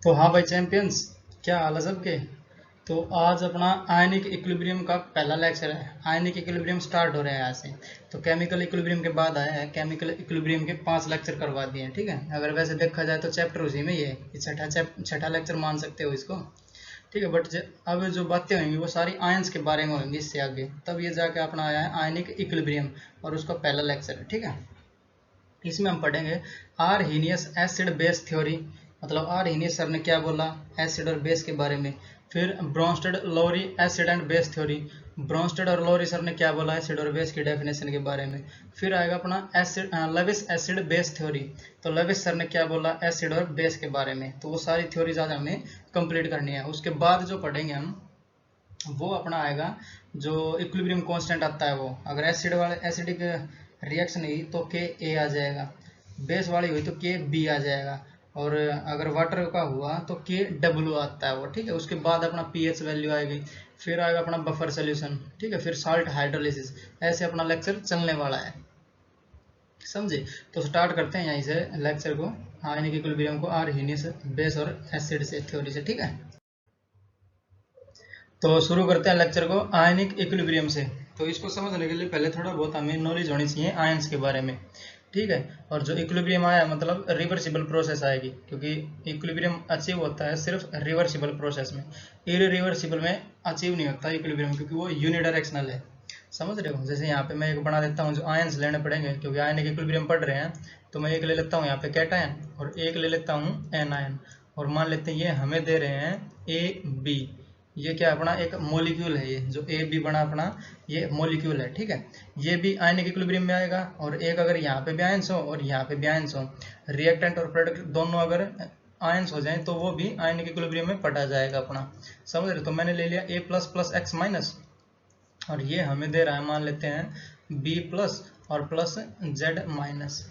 तो हाँ भाई चैंपियंस, क्या हाल है सबके। तो आज अपना आयनिक इक्विलिब्रियम का पहला लेक्चर है। आयनिक इक्विलिब्रियम स्टार्ट हो रहा है यहाँ से। तो केमिकल इक्विलिब्रियम के बाद आया है, केमिकल इक्विलिब्रियम के 5 लेक्चर करवा दिए हैं। ठीक है, अगर वैसे देखा जाए तो चैप्टर उसी में ही है, ये छठा लेक्चर मान सकते हो इसको। ठीक है, बट अब जो बातें होंगी वो सारी आयंस के बारे में होंगी इससे आगे, तब ये जाके अपना आया है आयनिक इक्विलिब्रियम और उसका पहला लेक्चर है। ठीक है, इसमें हम पढ़ेंगे आर्हीनियस एसिड बेस थ्योरी। मतलब आर्हीनियस सर ने क्या बोला एसिड और बेस के बारे में। फिर Bronsted Lowry acid and base theory. Bronsted और लोरी सर ने क्या बोला एसिड और बेस की डेफिनेशन के बारे में। फिर आएगा अपना acid Lewis acid base theory. तो लेविस सर ने क्या बोला एसिड और बेस के बारे में। तो वो सारी थ्योरीज आज हमें कंप्लीट करनी है। उसके बाद जो पढ़ेंगे हम वो अपना आएगा जो इक्विलिब्रियम कांस्टेंट आता है वो। अगर एसिड वाले एसिडिक रिएक्शन हुई तो के ए आ जाएगा, बेस वाली हुई तो के बी आ जाएगा, और अगर वाटर का हुआ तो के डब्ल्यू आता है वो। ठीक है, उसके बाद अपना पीएच वैल्यू आएगी। फिर आएगा अपना बफर सोल्यूशन। ठीक है, फिर साल्ट हाइड्रोलिसिस। ऐसे अपना लेक्चर चलने वाला है, समझे। तो स्टार्ट करते हैं यहीं से लेक्चर को, आयनिक इक्विलिब्रियम को आर्हीनियस बेस और एसिड से थ्योरी से। ठीक है, तो शुरू करते हैं लेक्चर को आयनिक इक्विलिब्रियम से। तो इसको समझने के लिए पहले थोड़ा बहुत हमें नॉलेज होनी चाहिए आयंस के बारे में। ठीक है, और जो इक्विलिब्रियम आया मतलब रिवर्सिबल प्रोसेस आएगी, क्योंकि इक्विलिब्रियम अचीव होता है सिर्फ रिवर्सिबल प्रोसेस में। इरिवर्सिबल में अचीव नहीं होता इक्विलिब्रियम, क्योंकि वो यूनिडायरेक्शनल है। समझ रहे हो। जैसे यहाँ पे मैं एक बना देता हूँ, जो आयंस लेने पड़ेंगे क्योंकि आयनिक इक्विलिब्रियम पढ़ रहे हैं। तो मैं एक ले लेता हूँ यहाँ पे कैटायन और एक ले लेता हूँ एनायन। और मान लेते हैं ये हमें दे रहे हैं ए बी। ये क्या अपना एक मॉलिक्यूल है, ये जो ए बी बना अपना ये मॉलिक्यूल है। ठीक है, ये भी आयनिक इक्विलिब्रियम में आएगा। और एक अगर यहाँ पे भी आयंस हो और यहाँ पे भी आयंस हो, रिएक्टेंट और प्रोडक्ट दोनों अगर आयंस हो जाए तो वो भी आयनिक इक्विलिब्रियम में पढ़ा जाएगा अपना। समझ रहे। तो मैंने ले लिया ए प्लस प्लस एक्स माइनस, और ये हमें दे रहा है मान लेते हैं बी प्लस और प्लस जेड माइनस।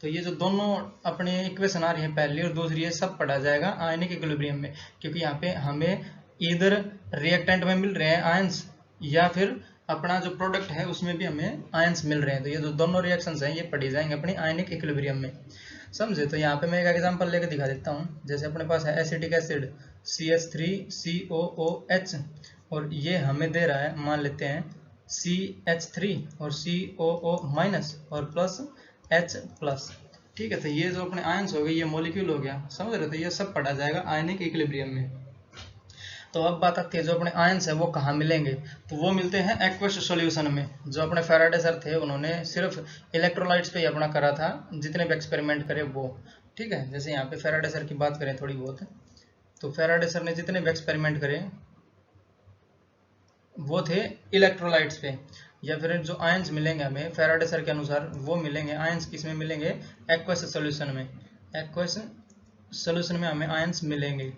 तो ये जो दोनों अपनी इक्वेशन आ रही है पहली और दूसरी, ये सब पढ़ा जाएगा आयनिक इक्विलिब्रियम में, क्योंकि यहाँ पे हमें इधर रिएक्टेंट में मिल रहे हैं आयंस, या फिर अपना जो प्रोडक्ट है उसमें भी हमें आयंस मिल रहे हैं। तो ये जो दोनों रिएक्शंस हैं ये पढ़ी जाएंगे अपनी आयनिक इक्विलिब्रियम में, समझे। तो यहाँ पे मैं एक एग्जांपल लेके दिखा देता हूँ। जैसे अपने पास है एसिटिक एसिड CH3COOH, और ये हमें दे रहा है मान लेते हैं CH3 और COO माइनस और प्लस H प्लस। ठीक है, तो ये जो अपने आयंस हो गए ये मॉलिक्यूल हो गया, समझ रहे हो। तो ये सब पढ़ा जाएगा आयनिक इक्विलिब्रियम में। तो अब बात आती है जो अपने आयंस है वो कहाँ मिलेंगे। तो वो मिलते हैं एक्वस सॉल्यूशन में। जो अपने फैराडे सर थे उन्होंने सिर्फ इलेक्ट्रोलाइट्स पे ही अपना करा था, जितने भी एक्सपेरिमेंट करे वो। ठीक है, जैसे यहाँ पे फैराडे सर की बात करें थोड़ी बहुत, तो फैराडे सर ने जितने भी एक्सपेरिमेंट करे वो थे इलेक्ट्रोलाइट्स पे। या फिर जो आयंस मिलेंगे हमें फैराडे सर के अनुसार वो मिलेंगे आयंस किसमें मिलेंगे, एक्वस सॉल्यूशन में। एक्वस सॉल्यूशन में हमें आयंस मिलेंगे।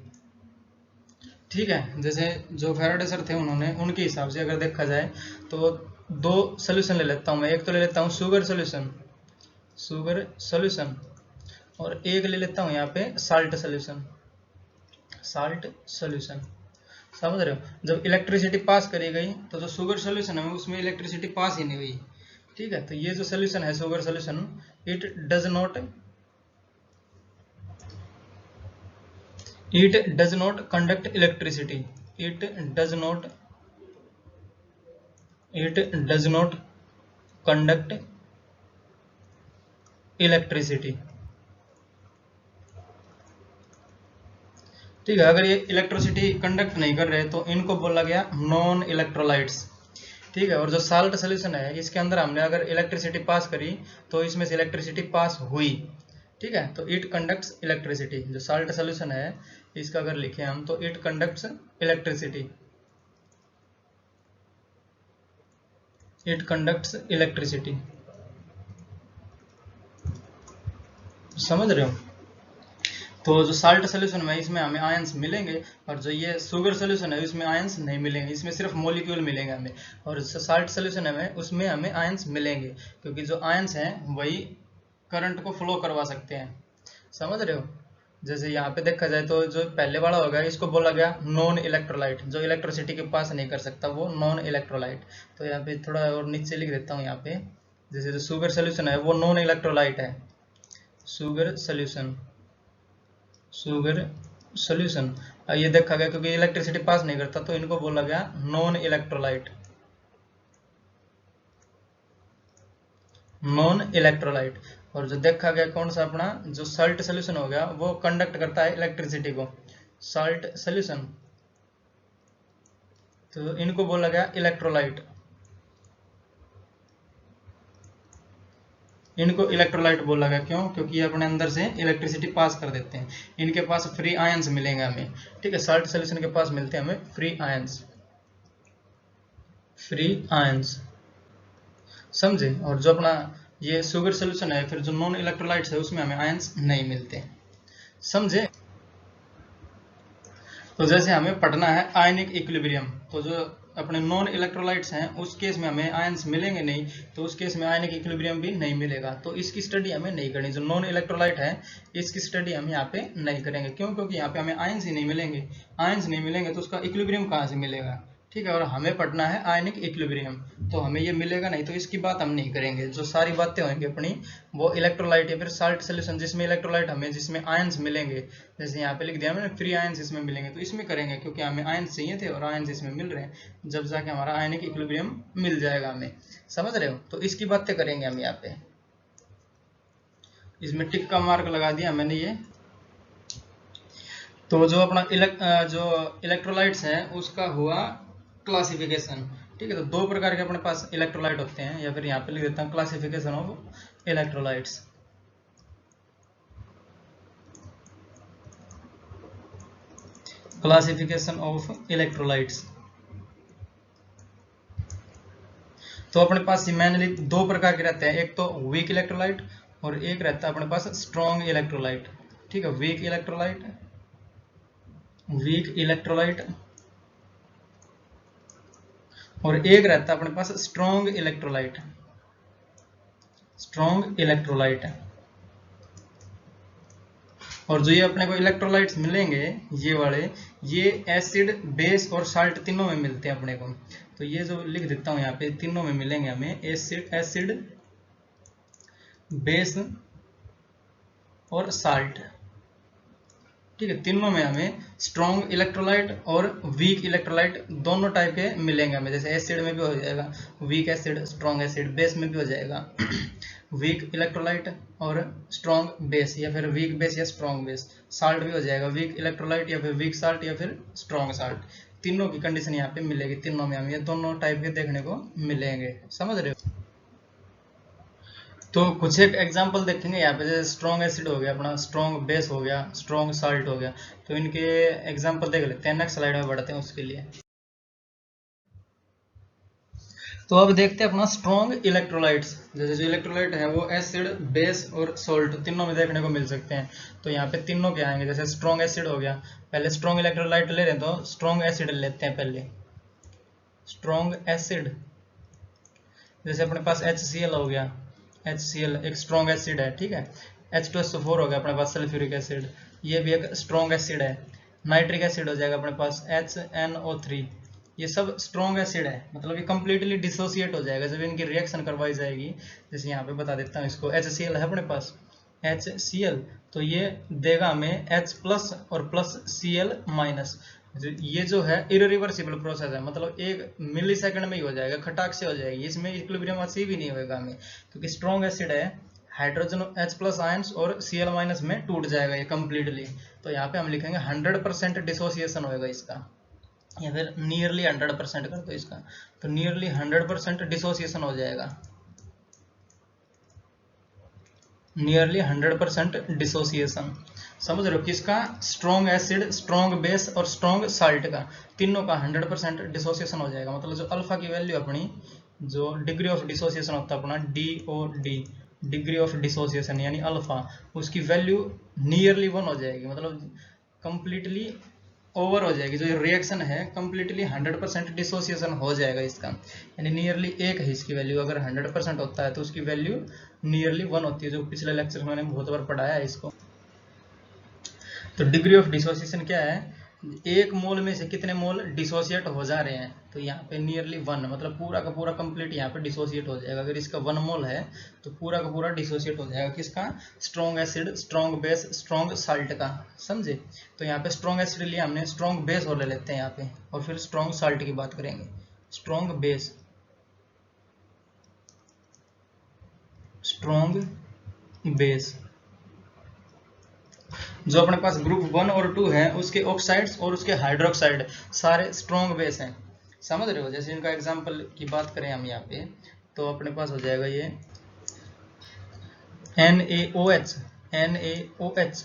ठीक है, जैसे जो फैराडे सर थे उन्होंने उनके हिसाब से अगर देखा जाए तो दो सोल्यूशन ले लेता हूँ मैं। एक तो ले लेता हूँ शुगर सोल्यूशन, शुगर सोल्यूशन, और एक ले लेता हूँ यहाँ पे साल्ट सोल्यूशन, साल्ट सोल्यूशन। समझ रहे हो। जब इलेक्ट्रिसिटी पास करी गई तो जो शुगर सोल्यूशन है उसमें इलेक्ट्रिसिटी पास ही नहीं हुई। ठीक है, तो ये जो सोल्यूशन है sugar solution, it does not conduct electricity. It does not it does not conduct electricity. ठीक है, अगर ये इलेक्ट्रिसिटी कंडक्ट नहीं कर रहे तो इनको बोला गया नॉन इलेक्ट्रोलाइट्स। ठीक है, और जो साल्ट सोल्यूशन है इसके अंदर हमने अगर इलेक्ट्रिसिटी पास करी तो इसमें से इलेक्ट्रिसिटी पास हुई। ठीक है, तो इट कंडक्ट्स इलेक्ट्रिसिटी। जो साल्ट सोल्यूशन है इसका अगर लिखे हम तो it conducts electricity, it conducts electricity. समझ रहे हो। तो जो साल्ट सोल्यूशन में इसमें हमें आयंस मिलेंगे, और जो ये शुगर सोल्यूशन है इसमें आयंस नहीं मिलेंगे, इसमें सिर्फ मॉलिक्यूल मिलेंगे हमें। और जो साल्ट सोल्यूशन है उसमें हमें आयंस मिलेंगे, क्योंकि जो आयंस हैं वही करंट को फ्लो करवा सकते हैं। समझ रहे हो। जैसे यहाँ पे देखा जाए तो जो पहले वाला होगा इसको बोला गया नॉन इलेक्ट्रोलाइट, जो इलेक्ट्रिसिटी के पास नहीं कर सकता वो नॉन इलेक्ट्रोलाइट। तो यहाँ पे थोड़ा और नीचे लिख देता हूँ यहाँ पे। जैसे जो शुगर सोल्यूशन है वो नॉन इलेक्ट्रोलाइट है, शुगर सोल्यूशन, शुगर सोल्यूशन ये देखा गया क्योंकि इलेक्ट्रिसिटी पास नहीं करता तो इनको बोला गया नॉन इलेक्ट्रोलाइट। Non electrolyte. और जो देखा गया कौन सा अपना जो सॉल्ट सोल्यूशन हो गया वो कंडक्ट करता है इलेक्ट्रिसिटी को, सॉल्ट सोल्यूशन, तो इनको बोला गया इलेक्ट्रोलाइट। इनको इलेक्ट्रोलाइट बोला गया क्यों? क्योंकि ये अपने अंदर से इलेक्ट्रिसिटी पास कर देते हैं, इनके पास फ्री आयंस मिलेंगे हमें, ठीक है। सॉल्ट सोल्यूशन के पास मिलते हैं हमें फ्री आयंस, फ्री आयंस, समझे। और जो अपना ये शुगर सोल्यूशन है, फिर जो नॉन इलेक्ट्रोलाइट्स है उसमें हमें आयंस नहीं मिलते, समझे। तो जैसे हमें पढ़ना है आयनिक इक्विलिब्रियम, तो जो अपने नॉन इलेक्ट्रोलाइट्स हैं उस केस में हमें आयंस मिलेंगे नहीं, तो उस केस में आयनिक इक्विलिब्रियम भी नहीं मिलेगा, तो इसकी स्टडी हमें नहीं करनी। जो नॉन इलेक्ट्रोलाइट है इसकी स्टडी हम यहाँ पे नहीं करेंगे, क्यों? क्योंकि यहाँ पे हमें आयंस ही नहीं मिलेंगे, आयंस नहीं मिलेंगे तो उसका इक्विलिब्रियम कहाँ से मिलेगा, ठीक है। और हमें पढ़ना है आयनिक इक्विलिब्रियम, तो हमें ये मिलेगा नहीं, तो इसकी बात हम नहीं करेंगे। जो सारी बातें होंगी अपनी वो इलेक्ट्रोलाइट या फिर साल्ट सोल्यूशन जिसमें इलेक्ट्रोलाइट हमें जिसमें आयंस मिलेंगे, जैसे यहाँ पे लिख दिया मैंने फ्री आयंस इसमें मिलेंगे, तो इसमें करेंगे क्योंकि हमें आयंस चाहिए थे और आयंस इसमें मिल रहे हैं, जब जाके हमारा आयनिक इक्विलिब्रियम मिल जाएगा हमें, समझ रहे हो। तो इसकी बातें करेंगे हम यहाँ पे, इसमें टिक का मार्क लगा दिया मैंने ये। तो जो अपना जो इलेक्ट्रोलाइट्स है उसका हुआ क्लासिफिकेशन, ठीक है। तो दो प्रकार के अपने पास इलेक्ट्रोलाइट होते हैं, या फिर यहाँ पे लिख देता हूँ classification of electrolytes. Classification of electrolytes, तो अपने पास मेनली दो प्रकार के रहते हैं, एक तो वीक इलेक्ट्रोलाइट और एक रहता है अपने पास स्ट्रॉन्ग इलेक्ट्रोलाइट, ठीक है। वीक इलेक्ट्रोलाइट, वीक इलेक्ट्रोलाइट, और एक रहता है अपने पास स्ट्रॉन्ग इलेक्ट्रोलाइट, स्ट्रॉन्ग इलेक्ट्रोलाइट। और जो ये अपने को इलेक्ट्रोलाइट्स मिलेंगे ये वाले, ये एसिड बेस और साल्ट तीनों में मिलते हैं अपने को, तो ये जो लिख देता हूं यहाँ पे तीनों में मिलेंगे हमें, एसिड बेस और साल्ट, ठीक है। तीनों में हमें स्ट्रॉन्ग इलेक्ट्रोलाइट और वीक इलेक्ट्रोलाइट दोनों टाइप के मिलेंगे हमें, जैसे एसिड में भी हो जाएगा weak acid, strong acid, base में भी हो जाएगा वीक इलेक्ट्रोलाइट और स्ट्रॉन्ग बेस, या फिर वीक बेस या स्ट्रॉन्ग बेस। साल्ट भी हो जाएगा वीक इलेक्ट्रोलाइट या फिर वीक साल्ट या फिर स्ट्रॉन्ग साल्ट, तीनों की कंडीशन यहाँ पे मिलेगी, तीनों में हमें ये दोनों टाइप के देखने को मिलेंगे, समझ रहे हो। तो कुछ एक एग्जांपल देखेंगे यहाँ पे, जैसे स्ट्रॉन्ग एसिड हो गया अपना, स्ट्रॉन्ग बेस हो गया, स्ट्रॉन्ग साल्ट हो गया, तो इनके एग्जांपल देख लेते हैं, नेक्स्ट स्लाइड में बढ़ते हैं उसके लिए। तो अब देखते हैं अपना स्ट्रॉन्ग इलेक्ट्रोलाइट्स, जैसे जो इलेक्ट्रोलाइट है वो एसिड बेस और सोल्ट तीनों में देखने को मिल सकते हैं, तो यहाँ पे तीनों के आएंगे। जैसे स्ट्रॉन्ग एसिड हो गया, पहले स्ट्रॉन्ग इलेक्ट्रोलाइट ले रहे हैं तो स्ट्रॉन्ग एसिड लेते हैं पहले, स्ट्रॉन्ग एसिड, जैसे अपने पास HCl हो गया, HCl एक स्ट्रॉन्ग एसिड है, ठीक है। H2SO4 हो गया अपने पास सल्फ्यूरिक एसिड, ये भी एक स्ट्रॉन्ग एसिड है। नाइट्रिक एसिड हो जाएगा अपने पास HNO3, ये सब स्ट्रॉन्ग एसिड है, मतलब ये कंप्लीटली डिसोसिएट हो जाएगा जब इनकी रिएक्शन करवाई जाएगी। जैसे यहाँ पे बता देता हूँ इसको, HCl है अपने पास, HCl, तो ये देगा हमें H प्लस और प्लस Cl माइनस, ये जो है इरिवर्सिबल प्रोसेस है, मतलब 1 मिलीसेकंड में ही हो जाएगा, खटाक से हो जाएगी, इसमें इक्विलिब्रियम अचीव ही नहीं होगा हमें, क्योंकि स्ट्रॉन्ग एसिड है, हाइड्रोजन H प्लस आयंस और Cl माइनस में टूट जाएगा ये कंप्लीटली। तो यहाँ पे हम लिखेंगे 100% डिसोसिएशन होएगा इसका, या फिर नियरली 100% कर दो इसका, तो नियरली 100% डिसोसिएशन हो जाएगा, नियरली 100% डिसोसिएशन, समझ रहे हो किसका? स्ट्रॉन्ग एसिड, स्ट्रॉन्ग बेस और स्ट्रॉन्ग साल्ट का, तीनों का 100% डिसोसिएशन हो जाएगा। मतलब जो अल्फा की वैल्यू अपनी, जो डिग्री ऑफ डिसोसिएशन होता है अपना DOD, डिग्री ऑफ डिसोसिएशन यानी अल्फा, उसकी वैल्यू नियरली 1 हो जाएगी, मतलब कंप्लीटली ओवर हो जाएगी, जो रिएक्शन है कंप्लीटली 100% डिसोसिएशन हो जाएगा इसका, यानी नियरली 1 है इसकी वैल्यू, अगर 100% होता है तो उसकी वैल्यू नियरली 1 होती है, जो पिछले लेक्चर में मैंने बहुत बार पढ़ाया है इसको। तो डिग्री ऑफ डिसोसिएशन क्या है? एक मोल में से कितने मोल डिसोसिएट हो जा रहे हैं, तो यहाँ पे नियरली 1, मतलब पूरा का पूरा कंप्लीट यहाँ पे डिसोसिएट हो जाएगा। अगर इसका 1 मोल है तो पूरा का पूरा डिसोसिएट हो जाएगा किसका, strong acid, strong base, strong salt का, समझे। तो यहाँ पे स्ट्रॉन्ग एसिड लिया हमने, स्ट्रॉन्ग बेस और ले लेते हैं यहाँ पे, और फिर स्ट्रॉन्ग साल्ट की बात करेंगे। स्ट्रॉन्ग बेस, स्ट्रॉन्ग बेस, जो अपने पास ग्रुप 1 और 2 है उसके ऑक्साइड्स और उसके हाइड्रोक्साइड सारे स्ट्रॉन्ग बेस हैं, समझ रहे हो। जैसे इनका एग्जांपल की बात करें हम यहाँ पे, तो अपने पास हो जाएगा ये NaOH, NaOH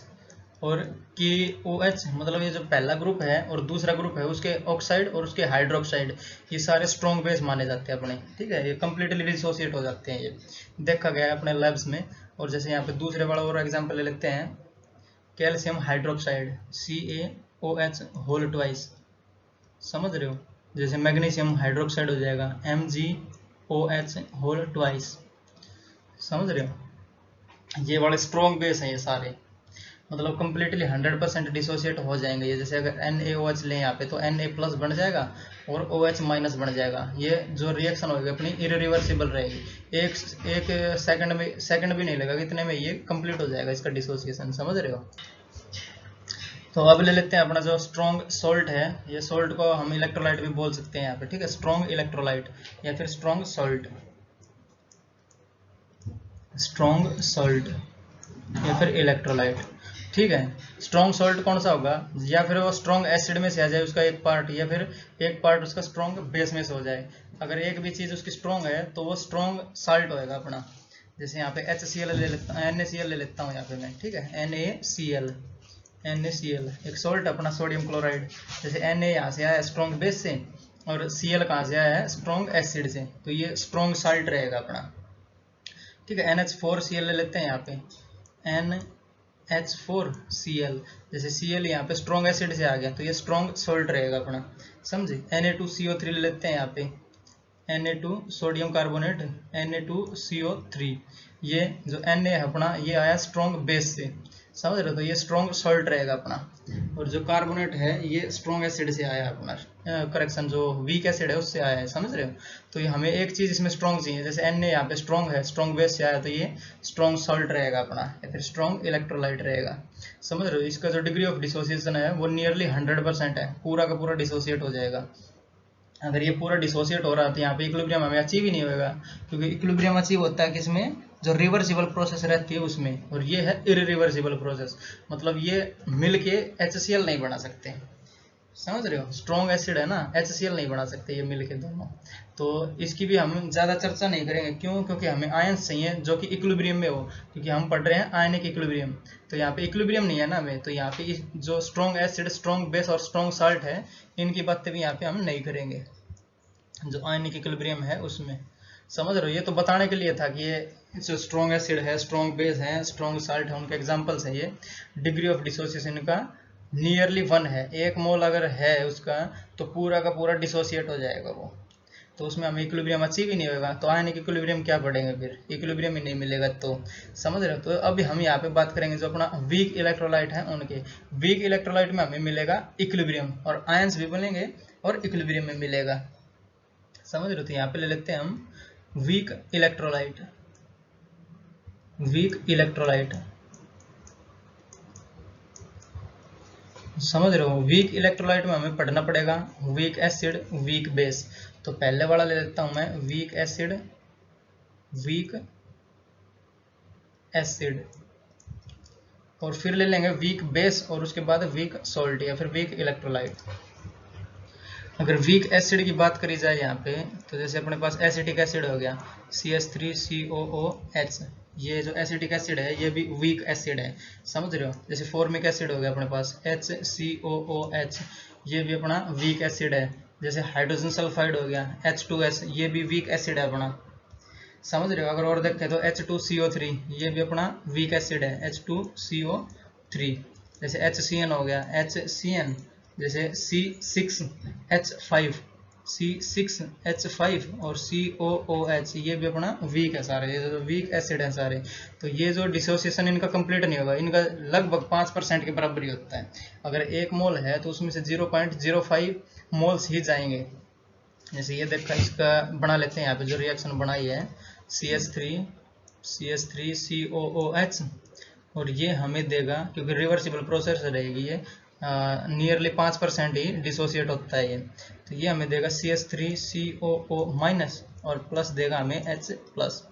और KOH, मतलब ये जो पहला ग्रुप है और दूसरा ग्रुप है उसके ऑक्साइड और उसके हाइड्रोक्साइड, ये सारे स्ट्रॉन्ग बेस माने जाते हैं अपने, ठीक है। ये कंप्लीटली डिसोसिएट हो जाते हैं, ये देखा गया है अपने लैब्स में। और जैसे यहाँ पे दूसरे वाला और एग्जाम्पल ले लेते हैं, calcium hydroxide, CaOH whole twice, समझ रहे हो। जैसे मैग्नीशियम हाइड्रोक्साइड हो जाएगा MgOH होल ट्वाइस, समझ रहे हो। ये वाले स्ट्रॉन्ग बेस हैं ये सारे, मतलब कंप्लीटली 100% डिसोसिएट हो जाएंगे ये। जैसे अगर NaOH लें यहाँ पे तो Na प्लस बन जाएगा और OH माइनस बन जाएगा। ये जो रिएक्शन होगी अपनी इरिवर्सिबल रहेगी, एक सेकंड भी नहीं लगेगा, इतने में ये कंप्लीट हो जाएगा इसका डिसोसिएशन, समझ रहे हो। तो अब ले लेते हैं अपना जो स्ट्रॉन्ग सॉल्ट है, ये सॉल्ट को हम इलेक्ट्रोलाइट भी बोल सकते हैं यहाँ पे, ठीक है। स्ट्रॉन्ग इलेक्ट्रोलाइट या फिर स्ट्रॉन्ग सॉल्ट, स्ट्रॉन्ग सॉल्ट या फिर इलेक्ट्रोलाइट, ठीक है। स्ट्रॉन्ग सॉल्ट कौन सा होगा, या फिर वो स्ट्रॉन्ग एसिड में से आ जाए उसका एक पार्ट, या फिर एक पार्ट उसका स्ट्रॉन्ग बेस में से हो जाए। अगर एक भी चीज उसकी स्ट्रॉन्ग है तो वो स्ट्रॉन्ग साल्ट होएगा अपना। जैसे यहाँ पे HCl ले लेता हूँ, NaCl ले लेता हूँ यहाँ पे मैं, ठीक है। NaCl एक सॉल्ट अपना, सोडियम क्लोराइड। जैसे Na यहाँ से आया स्ट्रॉन्ग बेस से और Cl कहाँ से आया है, स्ट्रॉन्ग एसिड से, तो ये स्ट्रॉन्ग साल्ट रहेगा अपना, ठीक है। NH4Cl ले लेते हैं यहाँ पे, NH4Cl, जैसे Cl यहाँ पे स्ट्रॉन्ग एसिड से आ गया तो ये स्ट्रॉन्ग सॉल्ट रहेगा अपना, समझे। Na2CO3 ले लेते हैं यहाँ पे, Na2 सोडियम कार्बोनेट, Na2CO3, ये जो Na है अपना ये आया स्ट्रॉन्ग बेस से, समझ रहे हो। तो ये स्ट्रॉन्ग सॉल्ट रहेगा अपना। और जो कार्बोनेट है ये स्ट्रॉन्ग एसिड से आया अपना, करेक्शन जो वीक एसिड है उससे आया है, समझ रहे हो। तो ये हमें एक चीज इसमें स्ट्रॉन्ग चाहिए, जैसे Na यहाँ पे स्ट्रॉन्ग है, स्ट्रॉन्ग बेस से आया तो ये स्ट्रॉन्ग सॉल्ट रहेगा अपना, या फिर स्ट्रॉन्ग इलेक्ट्रोलाइट रहेगा, समझ रहे हो। इसका जो डिग्री ऑफ डिसोसिएशन है वो नियरली 100% है, पूरा का पूरा डिसोसिएट हो जाएगा। अगर ये पूरा डिसोसिएट हो रहा है तो यहाँ पे इक्विलिब्रियम हमें अचीव ही नहीं होगा, क्योंकि इक्विलिब्रियम अचीव होता है किसमें, जो रिवर्सिबल प्रोसेस रहती है उसमें, और ये है इरिवर्सिबल प्रोसेस, मतलब ये मिलके HCl नहीं बना सकते, समझ रहे हो। स्ट्रॉन्ग एसिड है ना, HCl नहीं बना सकते ये मिलके दोनों। तो इसकी भी हम ज्यादा चर्चा नहीं करेंगे, क्यों, क्योंकि हमें आयंस चाहिए जो कि इक्विलिब्रियम में हो, क्योंकि हम पढ़ रहे हैं आयनिक इक्विलिब्रियम। तो यहाँ पे इक्विलिब्रियम नहीं है ना हमें, तो यहाँ पे जो स्ट्रॉन्ग एसिड, स्ट्रॉन्ग बेस और स्ट्रॉन्ग साल्ट है, इनकी बातें भी यहाँ पे हम नहीं करेंगे जो आयनिक इक्विलिब्रियम है उसमें, समझ रहे हो। ये तो बताने के लिए था कि ये जो स्ट्रॉन्ग एसिड है, स्ट्रॉन्ग बेस है, स्ट्रॉन्ग साल्ट है, उनके एग्जांपल्स हैं ये। डिग्री ऑफ डिसोसिएशन का नियरली 1 है, 1 मोल अगर है उसका तो पूरा का पूरा डिसोसिएट हो जाएगा वो, तो उसमें हमें इक्विलिब्रियम अचीव ही नहीं होगा। तो आयनिक इक्विलिब्रियम क्या पढ़ेंगे फिर, इक्विलिब्रियम ही नहीं मिलेगा, तो समझ रहे हो। तो अभी हम यहाँ पे बात करेंगे जो अपना वीक इलेक्ट्रोलाइट है उनके। वीक इलेक्ट्रोलाइट में हमें मिलेगा इक्विलिब्रियम, और आयंस भी बनेंगे और इक्विलिब्रियम में मिलेगा, समझ रहे हो। तो यहाँ पे ले लेते हैं हम वीक इलेक्ट्रोलाइट, वीक इलेक्ट्रोलाइट, समझ रहे हो। वीक इलेक्ट्रोलाइट में हमें पढ़ना पड़ेगा वीक एसिड, वीक बेस। तो पहले वाला ले लेता हूं मैं, वीक एसिड, वीक एसिड, और फिर ले लेंगे वीक बेस, और उसके बाद वीक सॉल्ट या फिर वीक इलेक्ट्रोलाइट। अगर वीक एसिड की बात करी जाए यहाँ पे, तो जैसे अपने पास एसिटिक एसिड हो गया CH3COOH, ये जो एसिटिक एसिड है ये भी वीक एसिड है, समझ रहे हो। जैसे फॉर्मिक एसिड हो गया अपने पास HCOOH, ये भी अपना वीक एसिड है। जैसे हाइड्रोजन सल्फाइड हो गया H2S, ये भी वीक एसिड है अपना, समझ रहे हो। अगर और देखें तो H2CO3, ये भी अपना वीक एसिड है, H2CO3। जैसे HCN हो गया HCN, जैसे C6H5, C6H5 और COOH, ये भी अपना वीक है सारे, ये जो वीक एसिड है सारे। तो ये जो डिसोसिएशन इनका कंप्लीट नहीं होगा, इनका लगभग 5% के बराबर ही होता है। अगर 1 मोल है तो उसमें से 0.05 मोल्स ही जाएंगे। जैसे ये देखा, इसका बना लेते हैं यहाँ पे जो रिएक्शन बनाई है, CH3COOH, और ये हमें देगा, क्योंकि रिवर्सिबल प्रोसेस रहेगी ये, नियरली 5% ही डिसोसिएट होता है ये, तो ये हमें देगा CH3COO- और प्लस देगा हमें H प्लस।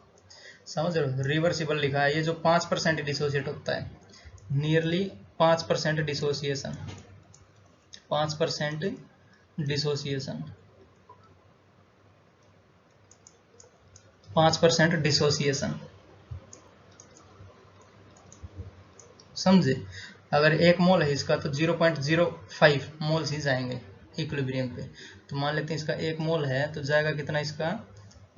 समझ रहे हो, रिवर्सिबल लिखा है, ये जो 5% डिसोसिएट होता है, नियरली 5% डिसोसिएशन, 5% डिसोसिएशन, 5% डिसोसिएशन, समझे। अगर 1 मोल है इसका तो 0.05 मोल्स ही जाएंगे इक्विलिब्रियम पे। तो मान लेते हैं इसका 1 मोल है तो जाएगा कितना,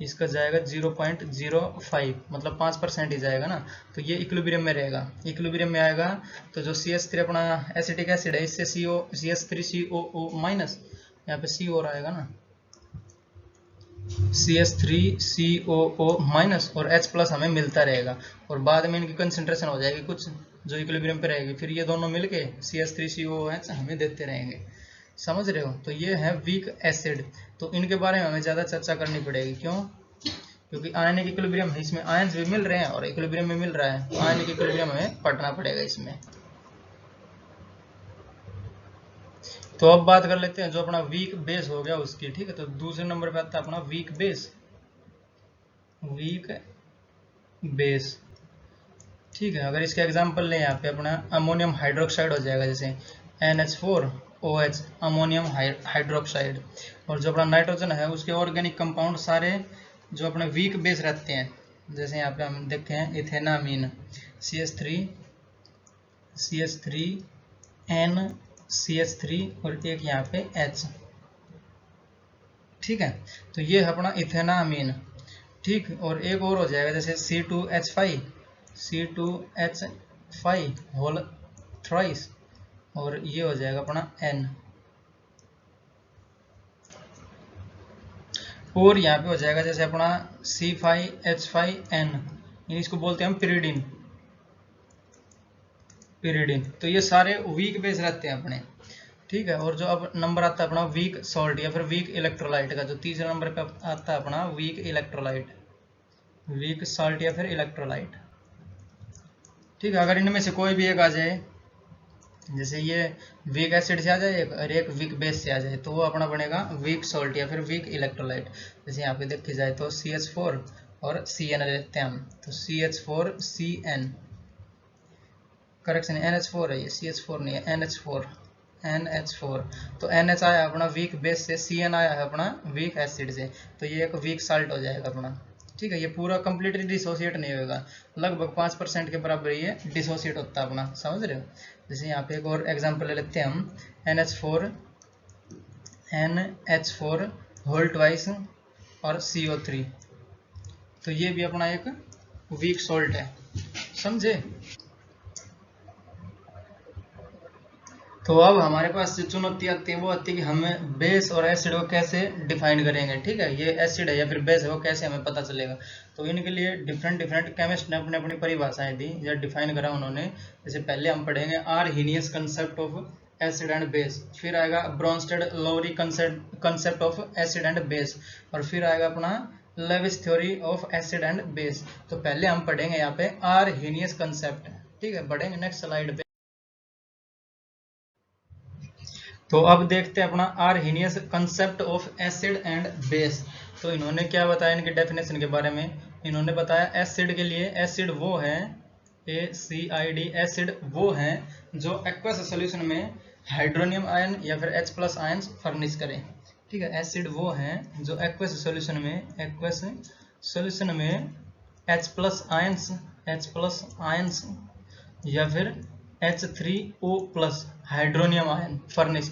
इसका जाएगा 0.05, मतलब 5% ही जाएगा ना। तो ये इक्विलिब्रियम में रहेगा, इक्विलिब्रियम में आएगा तो जो CH3 अपना एसिटिक एसिड है, इससे CH3COO-, यहाँ पे C और आएगा ना, CH3COO- और H प्लस हमें मिलता रहेगा, और बाद में इनकी कंसंट्रेशन हो जाएगी कुछ जो इक्विलिब्रियम पे रहेगी, फिर ये दोनों मिलके CH3COOH हमें देते रहेंगे। समझ रहे हो। तो ये है वीक एसिड, तो इनके बारे में हमें ज़्यादा चर्चा करनी पड़ेगी। क्यों? क्योंकि आयनिक इक्विलिब्रियम है, इसमें आयन्स भी मिल रहे हैं और इक्विलिब्रियम में मिल रहा है, तो आयनिक इक्विलिब्रियम हमें पढ़ना पड़ेगा इसमें। तो अब बात कर लेते हैं जो अपना वीक बेस हो गया उसकी, ठीक है। तो दूसरे नंबर पे आता है अपना वीक बेस, वीक बेस, ठीक है। अगर इसके एग्जांपल लें यहाँ पे अपना अमोनियम हाइड्रोक्साइड हो जाएगा, जैसे NH4OH, अमोनियम हाइड्रोक्साइड। और जो अपना नाइट्रोजन है उसके ऑर्गेनिक कंपाउंड सारे जो अपने वीक बेस रहते हैं, जैसे यहाँ पे हम देखे हैं इथेनामीन, CH3N CH3 और एक यहाँ पे H, ठीक है। तो ये है अपना इथेनामीन, ठीक। और एक और हो जाएगा जैसे C2H5 होल थ्राइस, और ये हो जाएगा अपना N। और यहाँ पे हो जाएगा जैसे अपना C5H5N, इसको बोलते हैं हम पिरिडिन, पिरिडिन। तो ये सारे वीक बेस रहते हैं अपने, ठीक है। और जो अब नंबर आता है अपना वीक सॉल्ट या फिर वीक इलेक्ट्रोलाइट का, जो तीसरे नंबर पे आता है अपना वीक इलेक्ट्रोलाइट, वीक सॉल्ट या फिर इलेक्ट्रोलाइट, ठीक है। अगर इनमें से कोई भी एक आ जाए, जैसे ये वीक एसिड से आ जाए और एक वीक बेस से आ जाए, तो वो अपना बनेगा वीक सॉल्ट या फिर वीक इलेक्ट्रोलाइट। जैसे यहाँ पे देखी जाए तो CH4 और CN लेते हैं हम, तो CH4CN, करेक्शन NH4 है, ये CH4 नहीं है, NH4। तो NH आया अपना वीक बेस से, CN आया है अपना वीक एसिड से, तो ये एक वीक साल्ट हो जाएगा अपना, ठीक है। ये पूरा कंप्लीटली डिसोसिएट नहीं होगा, लगभग 5% के बराबर ये डिसोसिएट होता है अपना, समझ रहे हो। जैसे यहाँ पे एक और एग्जांपल ले लेते हैं हम, NH4 होल ट्वाइस और CO3, तो ये भी अपना एक वीक सॉल्ट है, समझे। तो अब हमारे पास जो चुनौती आती है वो आती है कि हमें बेस और एसिड को कैसे डिफाइन करेंगे, ठीक है। ये एसिड है या फिर बेस है, वो कैसे हमें पता चलेगा। तो इनके लिए डिफरेंट केमिस्ट ने अपनी अपनी परिभाषाएं दी या डिफाइन करा उन्होंने। जैसे पहले हम पढ़ेंगे Arrhenius concept of acid and base, फिर आएगा Bronsted Lowry concept of acid and base, और फिर आएगा अपना Lewis theory of acid and base. तो पहले हम पढ़ेंगे यहाँ पे आर्हेनियस कंसेप्ट, ठीक है। बढ़ेंगे नेक्स्ट स्लाइड पे। तो अब देखते हैं अपना Arrhenius concept of acid and base. तो इन्होंने क्या बताया इनके डेफिनेशन के बारे में। इन्होंने बताया एसिड के लिए, एसिड वो है, ACID, एसिड वो है जो एक्वस सॉल्यूशन में हाइड्रोनियम आयन या फिर H प्लस आयन्स फर्निश करें, ठीक है। एसिड वो है जो एक्वस सॉल्यूशन में H प्लस आयन्स या फिर H3O plus hydronium ion furnish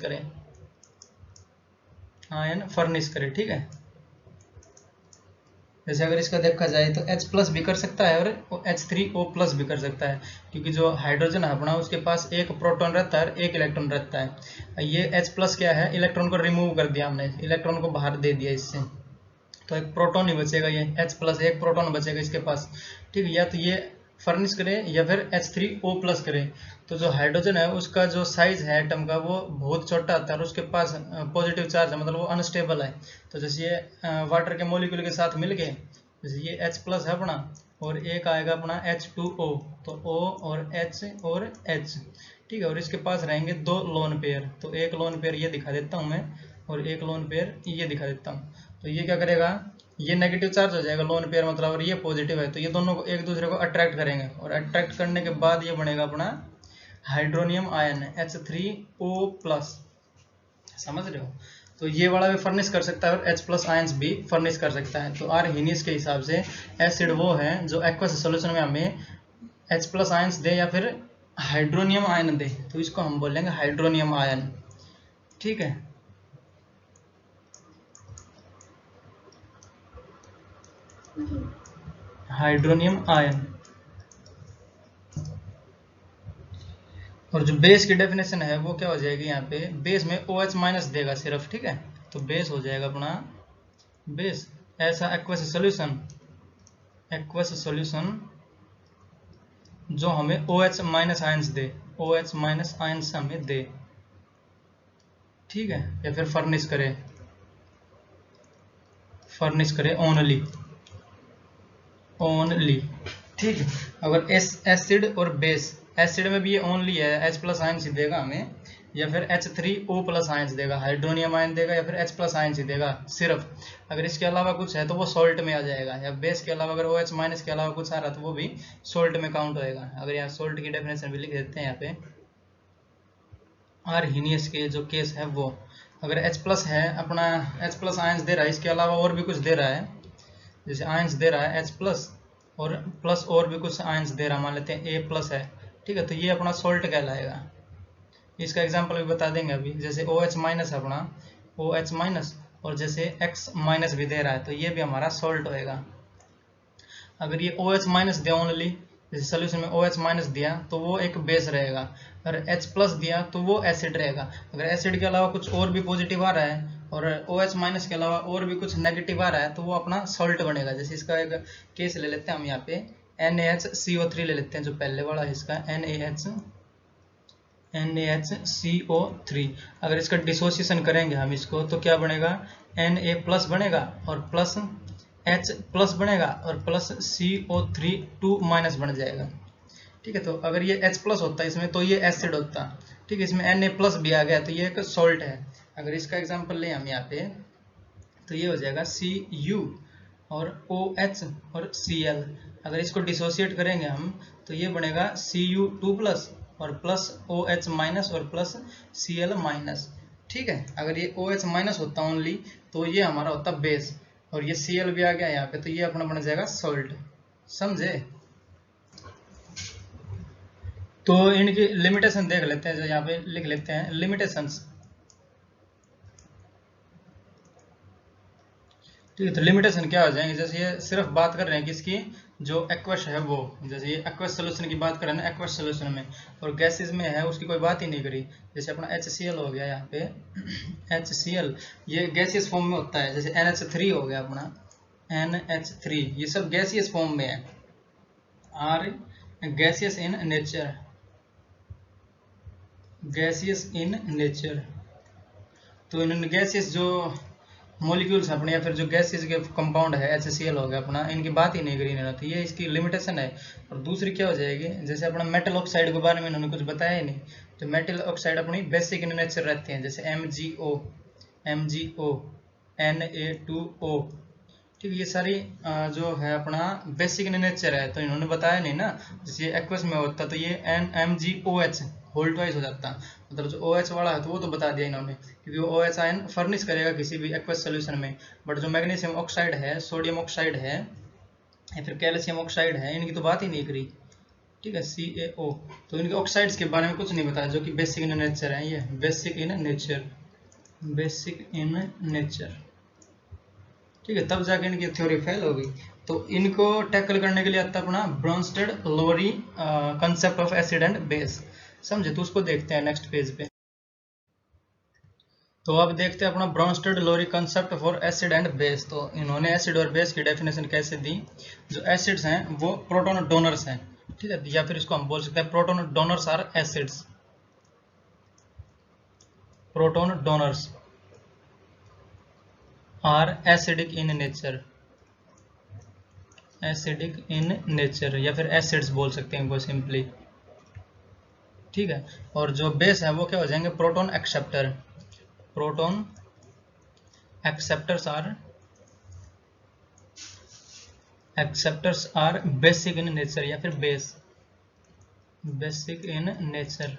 करें, ठीक है। जैसे अगर इसका देखा जाए तो H प्लस भी कर सकता है और H3O प्लस भी कर सकता है, क्योंकि जो हाइड्रोजन है अपना उसके पास एक प्रोटॉन रहता है और एक इलेक्ट्रॉन रहता है। ये H प्लस क्या है, इलेक्ट्रॉन को रिमूव कर दिया हमने, इलेक्ट्रॉन को बाहर दे दिया इससे, तो एक प्रोटॉन ही बचेगा, ये H प्लस एक प्रोटॉन बचेगा इसके पास। ठीक है, या तो ये फर्निश करें या फिर H3O प्लस करें। तो जो हाइड्रोजन है उसका जो साइज है एटम का वो बहुत छोटा होता है और उसके पास पॉजिटिव चार्ज है, मतलब वो अनस्टेबल है। तो जैसे ये वाटर के मोलिक्यूल के साथ मिल गए, जैसे ये H प्लस है अपना और एक आएगा अपना H2O, तो O और H और H। ठीक है, और इसके पास रहेंगे दो लोन पेयर, तो एक लोन पेयर ये दिखा देता हूँ मैं और एक लोन पेयर ये दिखा देता हूँ। तो ये क्या करेगा, ये नेगेटिव चार्ज हो जाएगा लोन पेयर मतलब, और ये पॉजिटिव है, तो ये दोनों को एक दूसरे को अट्रैक्ट करेंगे और अट्रैक्ट करने के बाद ये बनेगा अपना हाइड्रोनियम आयन H3O प्लस। समझ रहे हो? तो ये वाला भी फर्निश कर सकता है और H प्लस आयंस भी फर्निश कर सकता है। तो आर्हीनियस के हिसाब से एसिड वो है जो एक्वस सॉल्यूशन में हमें H प्लस आयंस दे या फिर हाइड्रोनियम आयन दे, तो इसको हम बोलेंगे हाइड्रोनियम आयन। ठीक है, हाइड्रोनियम आयन। और जो बेस की डेफिनेशन है वो क्या हो जाएगी, यहाँ पे बेस में OH माइनस देगा सिर्फ। ठीक है, तो बेस हो जाएगा अपना बेस ऐसा एक्वस सॉल्यूशन, एक्वस सॉल्यूशन जो हमें OH माइनस आयंस दे, OH माइनस आयंस हमें दे। ठीक है, या फिर फर्निश करे, फर्निश करे ओनली, ओनली। ठीक है, अगर एसिड और बेस, एसिड में भी ये ओनली है, H प्लस आयंस ही देगा हमें, या फिर H3O प्लस आयंस देगा, हाइड्रोनियम आयन देगा, या फिर H प्लस आयंस ही देगा सिर्फ। अगर इसके अलावा कुछ है तो वो सॉल्ट में आ जाएगा, या बेस के अलावा अगर OH माइनस के अलावा कुछ आ रहा तो वो भी सॉल्ट में काउंट होएगा। अगर यहाँ सॉल्ट की डेफिनेशन भी लिख देते हैं यहाँ पे, आर्हीनियस के जो केस है वो, अगर H प्लस है अपना, H प्लस आयंस दे रहा है, इसके अलावा और भी कुछ दे रहा है, जैसे आयंस दे रहा है H प्लस और प्लस और भी कुछ आयंस दे रहा है, मान लेते हैं A प्लस है। ठीक है, तो ये अपना सोल्ट कहलाएगा। इसका एग्जांपल भी बता देंगे अभी, जैसे OH माइनस है अपना, OH माइनस, और जैसे X माइनस भी दे रहा है तो ये भी हमारा सोल्ट होएगा। अगर ये OH माइनस दिया ओनली, जैसे सोल्यूशन में OH माइनस दिया तो वो एक बेस रहेगा, अगर H प्लस दिया तो वो एसिड रहेगा। अगर एसिड के अलावा कुछ और भी पॉजिटिव आ रहा है और OH माइनस के अलावा और भी कुछ नेगेटिव आ रहा है तो वो अपना सॉल्ट बनेगा। जैसे इसका एक केस ले लेते हैं हम यहाँ पे, NaHCO3 ले लेते हैं, जो पहले वाला है इसका NaHCO3। अगर इसका डिसोसिएशन करेंगे हम इसको तो क्या बनेगा, Na प्लस बनेगा और प्लस H प्लस बनेगा और प्लस CO3 2 माइनस बन जाएगा। ठीक है, तो अगर ये H प्लस होता है इसमें तो ये एसिड होता। ठीक है, इसमें Na प्लस भी आ गया तो ये एक सॉल्ट है। अगर इसका एग्जांपल लें हम यहाँ पे तो ये हो जाएगा Cu और OH और Cl। अगर इसको डिसोसिएट करेंगे हम तो ये बनेगा Cu2 प्लस और प्लस OH माइनस और प्लस Cl माइनस। ठीक है, अगर ये OH माइनस होता ओनली तो ये हमारा होता बेस, और ये Cl भी आ गया यहाँ पे तो ये अपना बन जाएगा सॉल्ट। समझे? तो इनकी लिमिटेशन देख लेते हैं, जो यहाँ पे लिख लेते हैं लिमिटेशंस। ठीक है, तो लिमिटेशन क्या हो जाएंगे, जैसे ये सिर्फ बात कर रहे हैं किसकी, जो एक्वस है वो, जैसे ये एक्वस सोल्यूशन की बात कर रहे हैं ना एक्वस सोल्यूशन में, और गैसेस में है उसकी कोई बात ही नहीं करी। जैसे अपना HCl हो गया यहाँ पे, HCl ये गैसियस फॉर्म में होता है, जैसे NH3 हो गया अपना, NH3 ये सब गैसियस फॉर्म में है, are gaseous in nature, gaseous in nature. तो इन गैसियस जो मॉलिक्यूल्स अपने या फिर जो गैसेस के कंपाउंड है HCl हो गया अपना, इनकी बात ही नहीं करी इन्होंने, तो ये इसकी लिमिटेशन है। और दूसरी क्या हो जाएगी, जैसे अपना मेटल ऑक्साइड के बारे में इन्होंने कुछ बताया ही नहीं, तो मेटल ऑक्साइड अपनी बेसिक इन नेचर रहते हैं, जैसे MgO Na2O। ठीक है, ये सारी जो है अपना बेसिक इन नेचर है, तो इन्होंने बताया नहीं ना। जैसे एक्वस में होता तो ये MgOH होल ट्वाइस हो जाता, मतलब जो OH वाला है तो वो तो बता दिया इन्होंने, क्योंकि वो OH आयन फर्निश करेगा किसी भी एक्वस सॉल्यूशन में। बट जो मैग्नीशियम ऑक्साइड है, सोडियम ऑक्साइड है या फिर कैल्शियम ऑक्साइड है, इनकी तो बात ही नहीं करी। ठीक है, CaO, तो इनके ऑक्साइड्स के बारे में कुछ नहीं बताया, जो कि बेसिक इन नेचर है। ये basic in nature, basic in nature. ठीक है, तब जाके इनकी थ्योरी फेल होगी। तो इनको टैकल करने के लिए आता है अपना Bronsted Lowry concept of acid and base. समझे? तो उसको देखते हैं नेक्स्ट पेज पे। तो अब देखते हैं अपना Bronsted Lowry concept for acid and base. तो इन्होंने एसिड और बेस की डेफिनेशन कैसे दी? जो एसिड्स हैं वो प्रोटॉन डोनर्स हैं, ठीक है, या फिर इसको हम बोल सकते हैं proton donors are acids. Proton donors are acidic in nature, acidic in nature, या फिर एसिड्स बोल सकते हैं इनको सिंपली, ठीक है। और जो बेस है वो क्या हो जाएंगे? Proton acceptor. Proton acceptors are basic in nature, या फिर बेसिक इन नेचर,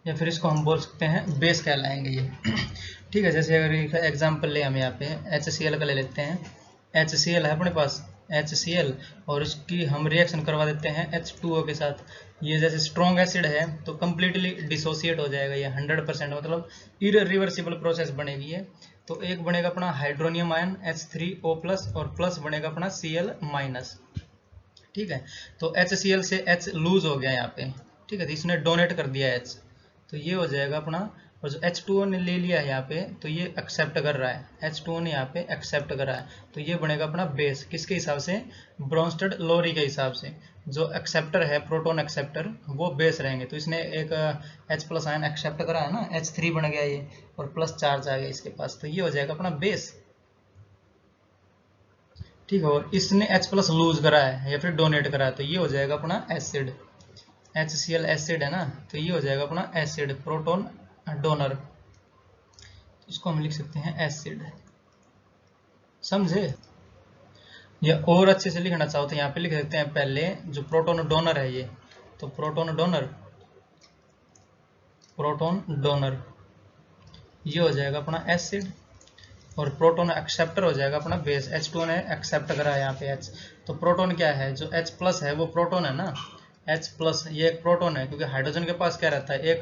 या फिर इसको हम बोल सकते हैं बेस कहलाएंगे ये। ठीक है, जैसे अगर एग्जांपल ले हम यहाँ पे HCl का ले लेते हैं। HCl है अपने पास, HCl, और इसकी हम रिएक्शन करवा देते हैं H2O के साथ। ये जैसे स्ट्रॉन्ग एसिड है तो कम्प्लीटली डिसोसिएट हो जाएगा ये 100%, मतलब इरिवर्सिबल प्रोसेस बनेगी ये। तो एक बनेगा अपना हाइड्रोनियम आयन H3O+, और प्लस बनेगा अपना Cl-। ठीक है, तो HCl से H लूज हो गया यहाँ पे, ठीक है, तो इसने डोनेट कर दिया H, तो ये हो जाएगा अपना। और जो H2O ने ले लिया है यहाँ पे, तो ये एक्सेप्ट कर रहा है, H2O ने यहाँ पे एक्सेप्ट करा है, तो ये बनेगा अपना बेस। किसके हिसाब से? ब्रोंस्टेड-लोरी के हिसाब से। जो एक्सेप्टर है, प्रोटॉन एक्सेप्टर, वो बेस रहेंगे। तो इसने एक H+ आयन एक्सेप्ट करा है ना, H3 बन गया ये, और प्लस चार्ज आ गया इसके पास, तो ये हो जाएगा अपना बेस, ठीक है। और इसने H+ लूज करा है या फिर डोनेट करा है, तो ये हो जाएगा अपना एसिड। HCl एसिड है ना, तो ये हो जाएगा अपना एसिड, प्रोटॉन डोनर। इसको हम लिख सकते हैं एसिड, समझे? या और अच्छे से लिखना चाहो तो यहाँ पे लिख सकते हैं पहले जो प्रोटॉन डोनर है ये, तो प्रोटॉन डोनर ये हो जाएगा अपना एसिड, और प्रोटॉन एक्सेप्टर हो जाएगा अपना बेस। H2 ने एक्सेप्ट करा है यहाँ पे H, तो प्रोटॉन क्या है? जो H+ है वो प्रोटॉन है ना, H+, ये एक प्रोटॉन है, क्योंकि हाइड्रोजन के पास क्या रहता है? एक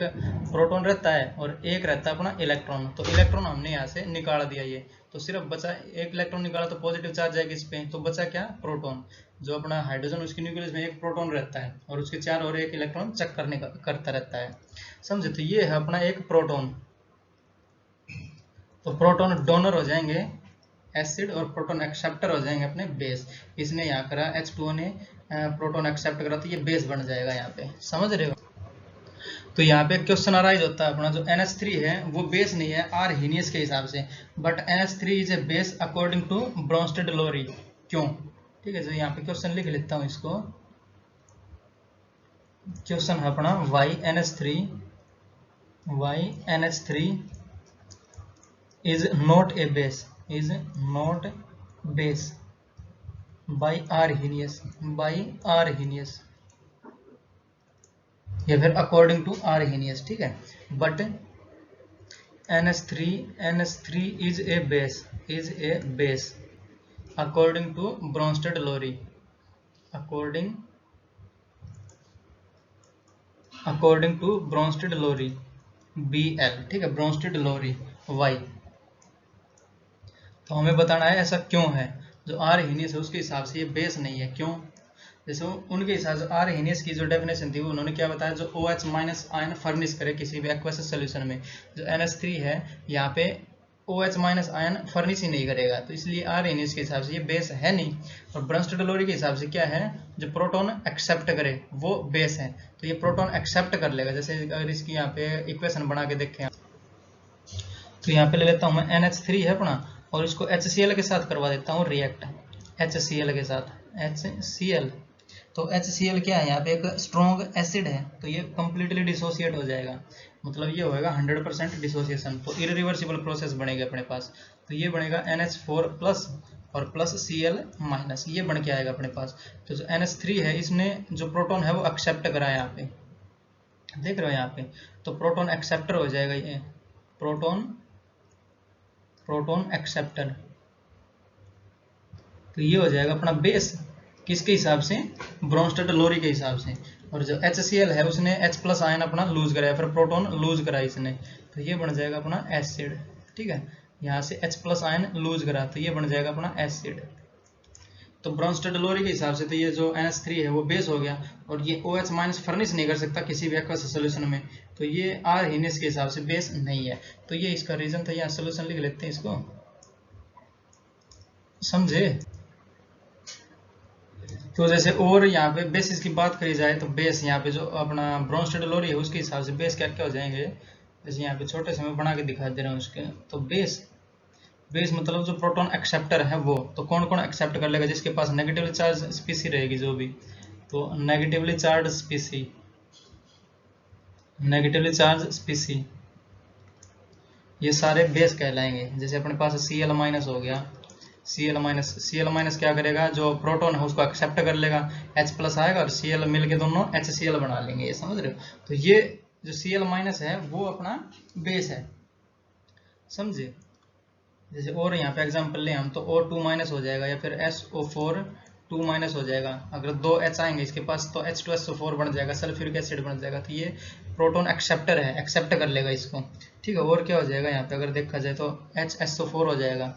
प्रोटॉन रहता है और एक रहता है अपना इलेक्ट्रॉन। तो इलेक्ट्रॉन हमने यहाँ से निकाल दिया ये, तो सिर्फ बचा एक इलेक्ट्रॉन निकाला, तो पॉजिटिव चार्ज आएगा इस पे, तो बचा क्या? प्रोटॉन। जो अपना हाइड्रोजन, उसके न्यूक्लियस में एक प्रोटॉन रहता है और उसके 4 और एक इलेक्ट्रॉन चेक करता रहता है, समझे? तो ये है अपना एक प्रोटॉन। तो प्रोटॉन डोनर हो जाएंगे एसिड, और प्रोटॉन एक्सेप्टर हो जाएंगे अपने बेस। इसने यहाँ करा, H2O ने प्रोटॉन एक्सेप्ट करा, तो ये बेस बन जाएगा यहाँ पे, समझ रहे हो? तो यहाँ पे क्वेश्चन अराइज होता है अपना, जो NH3 है वो बेस नहीं है आर्हीनियस के हिसाब से, but NH3 is a base according to Bronsted Lowry. क्यों? ठीक है, जो यहाँ पे क्वेश्चन लिख लेता हूँ इसको। क्वेश्चन है अपना why NH3 is not a base by Arrhenius, या फिर अकॉर्डिंग टू Arrhenius, ठीक है। But NH3 is a base according to Bronsted Lowry, according to Bronsted Lowry BL, ठीक है, ब्रोंस्टेड-लोरी Y। तो हमें बताना है ऐसा क्यों है। जो Arrhenius है उसके हिसाब से ये बेस नहीं है, क्यों? जैसे उनके हिसाब से Arrhenius की जो डेफिनेशन थी, उन्होंने क्या बताया? जो OH- आयन फर्निश करे किसी भी एक्वस सॉल्यूशन में, जो NH3 है यहाँ पे OH- आयन फर्निश ही नहीं करेगा, तो इसलिए Arrhenius के हिसाब से ये बेस है नहीं। और ब्रोंस्टेड-लोरी के हिसाब से क्या है? जो प्रोटॉन एक्सेप्ट करे वो बेस है, तो ये प्रोटॉन एक्सेप्ट कर लेगा। जैसे अगर इसकी यहाँ पे इक्वेशन बना के देखें, तो यहाँ पे ले लेता हूँ मैं NH3 है अपना, और इसको HCl के साथ करवा देता हूँ रिएक्ट, HCl के साथ HCl। तो HCl क्या है? यहाँ पे एक स्ट्रॉन्ग एसिड है, तो ये कम्प्लीटली डिसोसिएट हो जाएगा, मतलब ये होगा 100% डिसोसिएशन, तो इरिवर्सिबल प्रोसेस बनेगा अपने पास। तो ये बनेगा NH4+ और प्लस Cl-, ये बन के आएगा अपने पास। तो जो NH3 है इसने जो प्रोटॉन है वो एक्सेप्ट करा है यहाँ पे, देख रहे हो यहाँ पे, तो प्रोटॉन एक्सेप्टर हो जाएगा ये, प्रोटॉन एक्सेप्टर। तो ये हो जाएगा अपना बेस, किसके हिसाब से? ब्रोंस्टेड-लोरी के हिसाब से। और जो HCl है उसने H+ आयन अपना लूज कराया, फिर प्रोटॉन लूज करा इसने, तो ये बन जाएगा अपना एसिड, ठीक है। यहाँ से H प्लस आयन लूज करा, तो ये बन जाएगा अपना एसिड। तो ब्रोंस्टेड लोरी के हिसाब से तो ये जो NH3 है वो बेस हो गया, और ये OH माइनस फर्निश नहीं कर सकता किसी भी एक्वस सोल्यूशन में, तो ये आर हिनेस के हिसाब से बेस नहीं है। तो ये इसका रीजन था। यहाँ सोल्यूशन लिख लेते हैं इसको, समझे। तो जैसे और यहाँ पे बेसिस की बात करी जाए तो बेस यहाँ पे जो अपना ब्रोंस्टेड लोरी है उसके हिसाब से बेस क्या क्या हो जाएंगे। जैसे यहाँ पे छोटे से मैं बना के दिखा दे रहा हूँ उसके। तो बेस मतलब जो प्रोटॉन एक्सेप्टर है वो, तो कौन कौन एक्सेप्ट कर लेगा, जिसके पास नेगेटिवली चार्ज स्पीसी रहेगी जो भी, तो नेगेटिवली चार्ज स्पीसी ये सारे बेस कहलाएंगे। जैसे अपने पास Cl माइनस हो गया, Cl माइनस क्या करेगा, जो प्रोटॉन है उसको एक्सेप्ट कर लेगा, H प्लस आएगा और Cl मिलके दोनों HCl बना लेंगे, ये समझ रहे हो। तो ये जो Cl माइनस है वो अपना बेस है, समझे। जैसे और यहाँ पे एग्जांपल लें हम, तो O2 माइनस हो जाएगा, या फिर SO4 2 माइनस हो जाएगा। अगर दो H आएंगे इसके पास तो H2SO4 बन जाएगा, सल्फ्यूरिक एसिड बन जाएगा। तो ये प्रोटॉन एक्सेप्टर है, एक्सेप्ट कर लेगा इसको, ठीक है। और क्या हो जाएगा यहाँ पे अगर देखा जाए तो HSO4 हो जाएगा,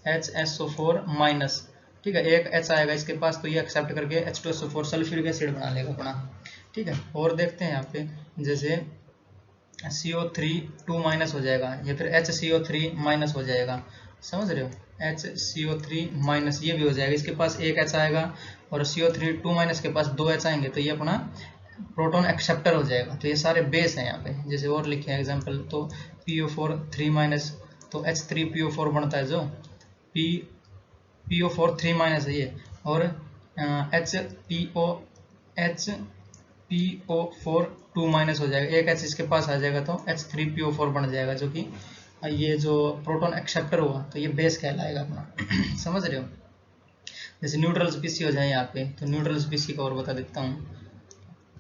HSO4 माइनस, ठीक है। एक H आएगा इसके पास तो ये एक्सेप्ट करके H2SO4 सल्फ्यूरिक एसिड बना लेगा अपना, ठीक है। और देखते हैं यहाँ पे, जैसे CO3 2 माइनस हो जाएगा, या फिर HCO3 माइनस हो जाएगा, समझ रहे हो। HCO3 माइनस ये भी हो जाएगा, इसके पास एक H आएगा और CO3 2 माइनस के पास 2 H आएंगे, तो ये अपना प्रोटॉन एक्सेप्टर हो जाएगा। तो ये सारे बेस हैं यहाँ पे। जैसे और लिखे हैं एग्जांपल, तो PO4 3 माइनस, तो H3PO4 बनता है, जो PO4 3 माइनस है ये, और HPO4 2 माइनस हो जाएगा, एक H इसके पास आ जाएगा तो H3PO4 बन जाएगा, जो कि ये जो प्रोटॉन एक्सेप्टर हुआ तो ये बेस कहलाएगा अपना समझ रहे हो। जैसे न्यूट्रल स्पीसी हो जाए यहाँ पे, तो न्यूट्रल स्पीसी का और बता देता हूँ।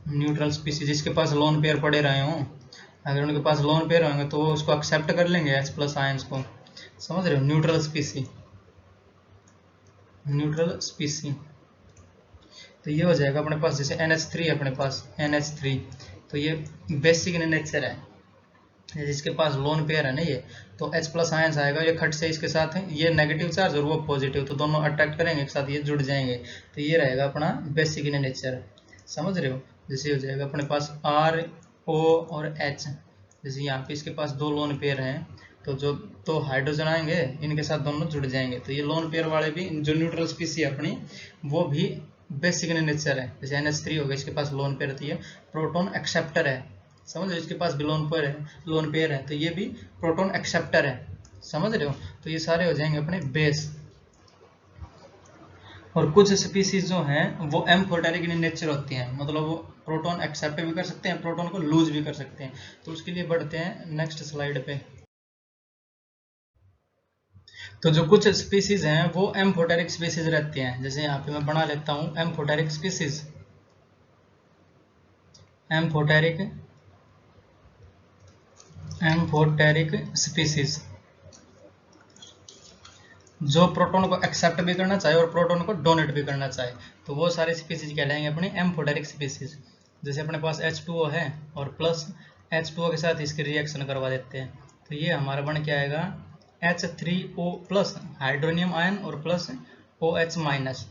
न्यूट्रल स्पीसी जिसके पास लोन पेयर पड़े रहे हों, अगर उनके पास लोन पेयर होंगे तो वो उसको एक्सेप्ट कर लेंगे H प्लस आयंस को, समझ रहे हो। न्यूट्रल स्पीसी तो ये हो जाएगा अपने पास। जैसे NH3 है अपने पास, NH3 तो ये बेसिक इन नेचर है, जिसके पास लोन पेयर है ना ये, तो H प्लस आयंस आएगा, ये खट से इसके साथ है, ये नेगेटिव चार्ज और वो पॉजिटिव, तो दोनों अट्रैक्ट करेंगे एक साथ, ये जुड़ जाएंगे, तो ये रहेगा अपना बेसिक इन नेचर, समझ रहे हो। जैसे हो जाएगा अपने पास R O और H, जैसे यहाँ पे इसके पास दो लोन पेयर हैं, तो जो दो हाइड्रोजन आएंगे इनके साथ दोनों जुड़ जाएंगे, तो ये लोन पेयर वाले भी जो न्यूट्रल स्पीसी है अपनी वो भी बेसिक इन नेचर है। जैसे NH3 हो गया, इसके पास लोन पेयर, तो ये प्रोटॉन एक्सेप्टर है, समझ रहे हो। इसके पास भी लोन पेयर है तो ये भी प्रोटॉन एक्सेप्टर है, समझ रहे हो। तो ये सारे हो जाएंगे अपने बेस। और कुछ स्पीसीज जो हैं वो एम्फोटेरिक इन नेचर होती हैं, मतलब वो प्रोटॉन एक्सेप्ट भी कर सकते हैं, प्रोटॉन को लूज भी कर सकते हैं। तो उसके लिए बढ़ते हैं नेक्स्ट स्लाइड पे। तो जो कुछ स्पीसीज हैं वो एम्फोटेरिक स्पीसीज रहती हैं। जैसे यहाँ पे मैं बना लेता हूँ एम्फोटेरिक स्पीसीज, एम्फोटेरिक स्पीसीज जो प्रोटॉन को एक्सेप्ट भी करना चाहे और प्रोटॉन को डोनेट भी करना चाहे, तो वो सारे स्पीसीज कहलाएंगे अपनी एम्फोटेरिक स्पीसीज। जैसे अपने पास H2O है और प्लस H2O के साथ इसकी रिएक्शन करवा देते हैं, तो ये हमारा बन के आएगा H3O प्लस हाइड्रोनियम आयन और प्लस OH माइनस,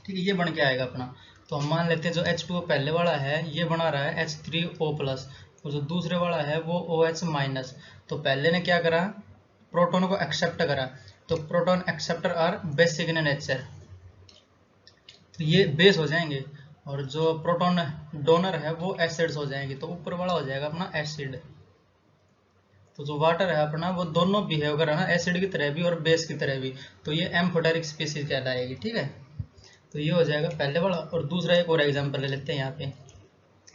ठीक है, ये बन के आएगा अपना। तो हम मान लेते हैं जो H2O पहले वाला है ये बना रहा है H3O प्लस, और जो दूसरे वाला है वो OH माइनस। तो पहले ने क्या करा, प्रोटॉन को एक्सेप्ट करा, तो proton acceptor are basic in nature, तो ये बेस हो जाएंगे, और जो प्रोटॉन डोनर है वो एसिड्स हो जाएंगे, तो ऊपर वाला हो जाएगा अपना एसिड। तो जो वाटर है अपना वो दोनों बिहेव कर रहा है ना, एसिड की तरह भी और बेस की तरह भी, तो ये एम्फोटेरिक स्पीसीज कहलाएगी, ठीक है। तो ये हो जाएगा पहले वाला। और दूसरा एक और एग्जांपल ले लेते हैं यहाँ पे,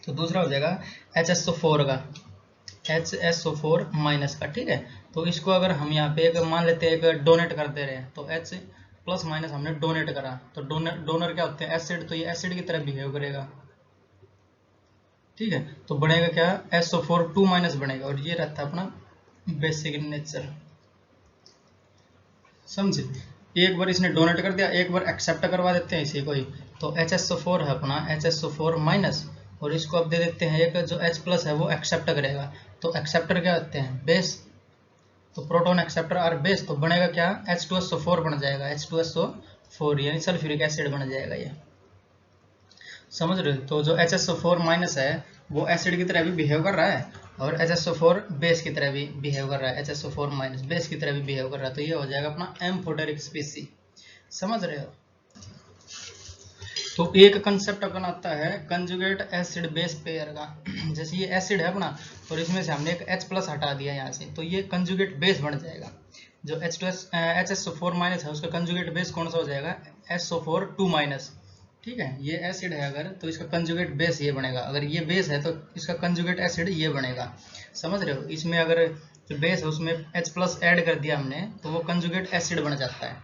तो दूसरा हो जाएगा HSO4 का, HSO4 माइनस का, ठीक है। तो इसको अगर हम यहाँ पे एक मान लेते हैं एक डोनेट कर दे रहे हैं, तो H प्लस माइनस हमने डोनेट करा, तो डोनर क्या होते हैं एसिड, तो ये एसिड की तरह बिहेव करेगा, ठीक है। तो बनेगा क्या, SO4 2 माइनस बनेगा, और ये रहता है अपना बेसिक इन नेचर, समझे। एक बार इसने डोनेट कर दिया, एक बार एक्सेप्ट करवा देते हैं इसी को ही, तो HSO4 है अपना HSO4 माइनस, और इसको अब दे देते हैं एक जो H प्लस है वो एक्सेप्ट करेगा, तो एक्सेप्टर क्या होते हैं बेस, तो प्रोटॉन एक्सेप्टर और बेस, तो बनेगा क्या, H2SO4 बन जाएगा, H2SO4 यानी सल्फ्यूरिक एसिड बन जाएगा ये, समझ रहे हो। तो जो HSO4 माइनस है वो एसिड की तरह भी बिहेव कर रहा है और HSO4 बेस की तरह भी बिहेव कर रहा है, HSO4 माइनस बेस की तरह भी बिहेव कर रहा है, तो ये हो जाएगा अपना एम्फोटेरिक स्पीसी, समझ रहे हो। तो एक कंसेप्ट अपन आता है कंजुगेट एसिड बेस पेयर का। जैसे ये एसिड है अपना और इसमें से हमने एक H+ हटा दिया यहाँ से, तो ये कंजुगेट बेस बन जाएगा। जो HSO4 माइनस है उसका कंजुगेट बेस कौन सा हो जाएगा, SO4 2 माइनस, ठीक है। ये एसिड है अगर तो इसका कंजुगेट बेस ये बनेगा, अगर ये बेस है तो इसका कंजुगेट एसिड ये बनेगा, समझ रहे हो। इसमें अगर जो बेस है उसमें H+ ऐड कर दिया हमने तो वो कंजुगेट एसिड बन जाता है।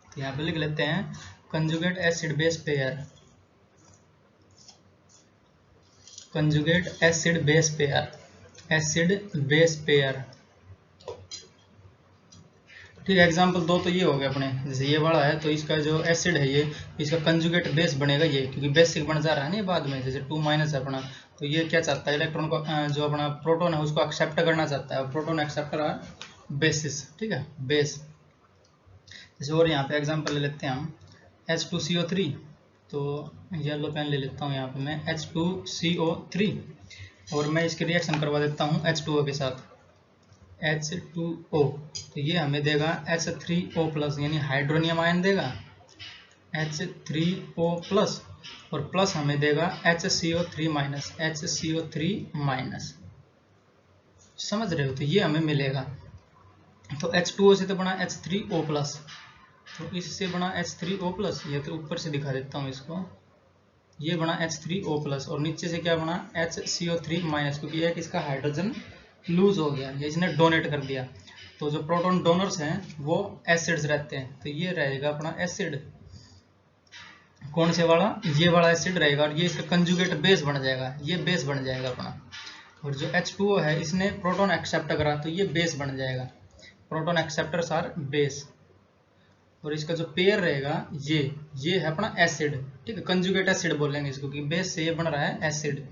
तो यहाँ पे लिख लेते हैं conjugate acid base pair, conjugate acid base pair, acid base pair, ठीक है। एग्जाम्पल 2 तो ये हो गया अपने, जैसे ये वाला है तो इसका जो एसिड है ये, इसका कंजुगेट बेस बनेगा ये, क्योंकि बेसिक बन जा रहा है ना बाद में, जैसे 2 माइनस है अपना, तो ये क्या चाहता है, इलेक्ट्रॉन को जो अपना प्रोटॉन है उसको एक्सेप्ट करना चाहता है, प्रोटॉन एक्सेप्टर आर बेसिस, ठीक है, बेस। जैसे और यहाँ पे एग्जाम्पल ले लेते हैं हम H2CO3, तो येलो पेन ले लेता हूँ यहाँ पे मैं H2CO3 और मैं इसकी रिएक्शन करवा देता हूँ H2O के साथ, H2O, तो ये हमें देगा H3O+ यानी हाइड्रोनियम आयन देगा H3O+ और प्लस हमें देगा HCO3 माइनस, HCO3 माइनस, समझ रहे हो। तो ये हमें मिलेगा, तो H2O से तो बना H3O+, तो इससे बना H3O+, ये तो ऊपर से दिखा देता हूँ इसको, ये बना H3O+ और नीचे से क्या बना HCO3 माइनस, क्योंकि एक इसका हाइड्रोजन लूज हो गया, ये इसने डोनेट कर दिया। तो जो प्रोटॉन डोनर्स हैं वो एसिड्स रहते हैं, तो ये रहेगा अपना एसिड, कौन से वाला, ये वाला एसिड रहेगा और ये इसका कंजुगेट बेस बन जाएगा, ये बेस बन जाएगा अपना। और जो H2O है इसने प्रोटॉन एक्सेप्ट करा तो ये बेस बन जाएगा, प्रोटॉन एक्सेप्टर्स आर बेस। और इसका जो पेयर रहेगा ये है अपना एसिड, ठीक है, कंजुगेट एसिड बोलेंगे इसको, क्योंकि बेस से ये बन रहा है एसिड,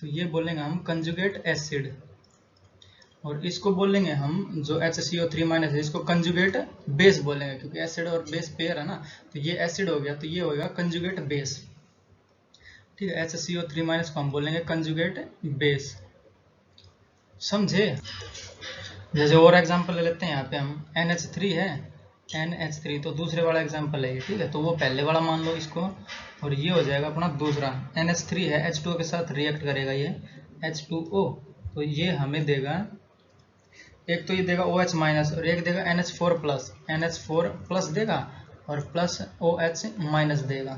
तो ये बोलेंगे हम कंजुगेट एसिड। और इसको बोलेंगे हम जो HCO3 माइनस है इसको कंजुगेट बेस बोलेंगे, क्योंकि एसिड और बेस पेयर है ना, तो ये एसिड हो गया तो ये होगा कंजुगेट बेस, ठीक है। HCO3 माइनस को हम बोलेंगे कंजुगेट बेस, समझे। जैसे और एग्जांपल ले लेते हैं, यहाँ पे हम NH3 है, NH3 तो दूसरे वाला एग्जांपल है ये, ठीक है, तो वो पहले वाला मान लो इसको, और ये हो जाएगा अपना दूसरा। NH3 है, H2O के साथ रिएक्ट करेगा ये H2O, तो ये हमें देगा, एक तो ये देगा OH माइनस और एक देगा NH4+, NH4+ देगा और प्लस OH माइनस देगा।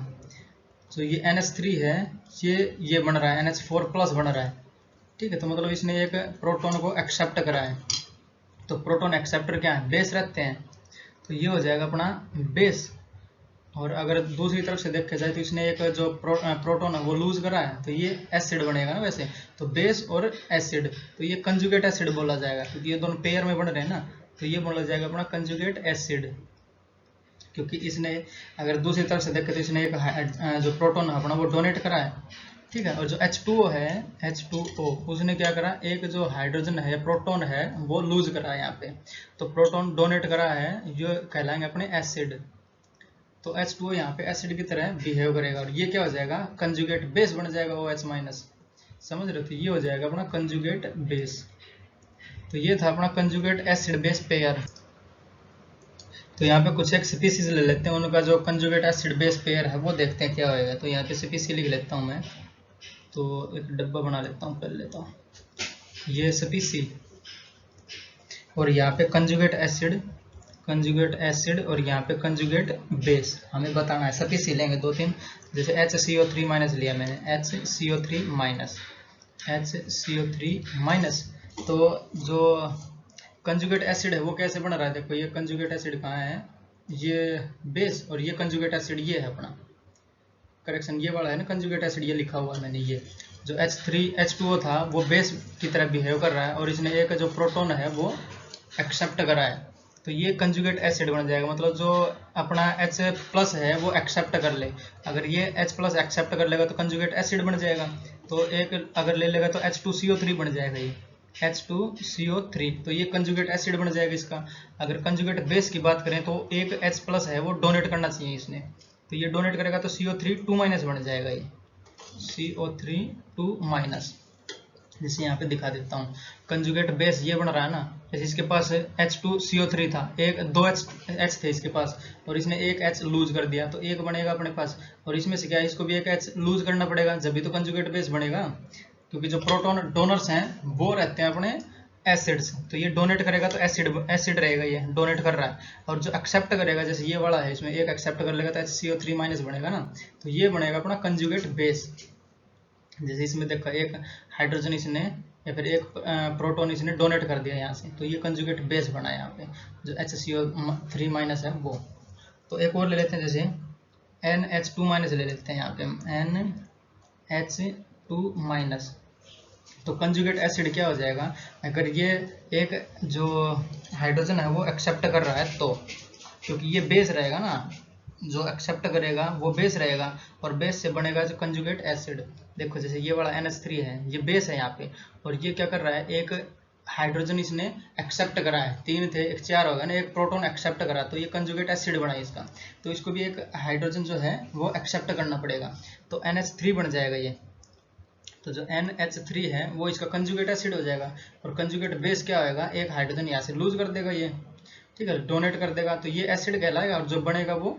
तो ये NH3 है, ये बन रहा है NH4+ बन रहा है, ठीक है। तो मतलब इसने एक प्रोटॉन को एक्सेप्ट करा है, तो प्रोटॉन एक्सेप्टर क्या है, बेस रहते हैं, तो ये हो जाएगा अपना बेस। और अगर दूसरी तरफ से देखे जाए तो इसने एक जो प्रोटॉन है वो लूज करा है, तो ये एसिड बनेगा ना वैसे, तो बेस और एसिड, तो ये कंजुगेट एसिड बोला जाएगा, क्योंकि ये दोनों पेयर में बन रहे हैं ना, तो ये बोला जाएगा अपना कंजुगेट एसिड, क्योंकि इसने अगर दूसरी तरफ से देखे तो इसने एक जो प्रोटॉन है अपना वो डोनेट करा है, ठीक है। और जो H2O है, H2O उसने क्या करा, एक जो हाइड्रोजन है प्रोटॉन है वो लूज करा है यहाँ पे, तो प्रोटॉन डोनेट करा है, ये कहलाएंगे अपने एसिड। तो H2O यहाँ पे एसिड की तरह बिहेव करेगा और ये क्या हो जाएगा, कंजुगेट बेस बन जाएगा OH माइनस, समझ रहे हो। तो ये हो जाएगा अपना कंजुगेट बेस। तो ये था अपना कंजुगेट एसिड बेस पेयर। तो यहाँ पे कुछ एक स्पीसीज ले लेते हैं, उनका जो कंजुगेट एसिड बेस पेयर है वो देखते हैं क्या होएगा। तो यहाँ पे स्पीसी लिख लेता हूँ मैं, तो एक डब्बा बना लेता हूँ, पहले लेता हूँ ये स्पीसी, और यहाँ पे कंजुगेट एसिड और यहाँ पे कंजुगेट बेस हमें बताना है। स्पीसी लेंगे 2-3, जैसे HCO3 माइनस लिया मैंने, HCO3 माइनस, तो जो कंजुगेट एसिड है वो कैसे बन रहा है, देखो ये कंजुगेट एसिड कहाँ है, ये बेस, और ये कंजुगेट एसिड ये है अपना, करेक्शन ये वाला है ना कंजुगेट एसिड, ये लिखा हुआ है मैंने, ये जो H2O था वो बेस की तरह बिहेव कर रहा है और इसने एक जो प्रोटॉन है वो एक्सेप्ट करा है, तो ये कंजुगेट एसिड बन जाएगा। मतलब जो अपना H+ है वो एक्सेप्ट कर ले, अगर ये H+ एक्सेप्ट कर लेगा तो कंजुगेट एसिड बन जाएगा, तो एक अगर ले लेगा तो H2CO3 बन जाएगा ये, H2CO3, तो ये कंजुगेट एसिड बन जाएगा इसका। अगर कंजुगेट बेस की बात करें तो एक H प्लस है वो डोनेट करना चाहिए इसने, तो ये डोनेट करेगा तो CO3 2 माइनस बन जाएगा, ये CO3 2 माइनस। जैसे यहाँ पे दिखा देता हूँ, कंजुगेट बेस ये बन रहा है ना, जैसे इसके पास H2CO3 था, एक 2 H थे इसके पास, और इसने एक H लूज कर दिया, तो एक बनेगा अपने पास, और इसमें से क्या है, इसको भी एक H लूज करना पड़ेगा, जब भी तो कंजुगेट बेस बनेगा, क्योंकि जो प्रोटॉन डोनर्स हैं वो रहते हैं अपने एसिड्स, तो ये डोनेट करेगा तो एसिड रहेगा, ये डोनेट कर रहा है। और जो एक्सेप्ट करेगा, जैसे ये वाला है, इसमें एक एक्सेप्ट कर लेगा तो HCO3 माइनस बनेगा ना, तो ये बनेगा अपना कंजुगेट बेस। जैसे इसमें देखा, एक हाइड्रोजन इसने या फिर एक प्रोटॉन इसने डोनेट कर दिया यहाँ से, तो ये कंजुगेट बेस बना यहाँ पे, जो HCO3 माइनस है वो। तो एक और ले लेते हैं, जैसे NH2 माइनस ले लेते हैं यहाँ पे, NH2 माइनस। तो कंजुगेट एसिड क्या हो जाएगा, अगर ये एक जो हाइड्रोजन है वो एक्सेप्ट कर रहा है, तो क्योंकि ये बेस रहेगा ना, जो एक्सेप्ट करेगा वो बेस रहेगा, और बेस से बनेगा जो कंजुगेट एसिड। देखो जैसे ये वाला NH3 है, ये बेस है यहाँ पे, और ये क्या कर रहा है, एक हाइड्रोजन इसने एक्सेप्ट करा है, 3 थे, एक 4 होगा ना, एक प्रोटॉन एक्सेप्ट करा, तो ये कंजुगेट एसिड बना है इसका, तो इसको भी एक हाइड्रोजन जो है वो एक्सेप्ट करना पड़ेगा, तो NH3 बन जाएगा ये। तो जो NH3 है वो इसका कंजुगेट एसिड हो जाएगा, और कंजुगेट बेस क्या होगा, एक हाइड्रोजन यहाँ से लूज कर देगा ये, ठीक है, डोनेट कर देगा, तो ये एसिड कहलाएगा, और जो बनेगा वो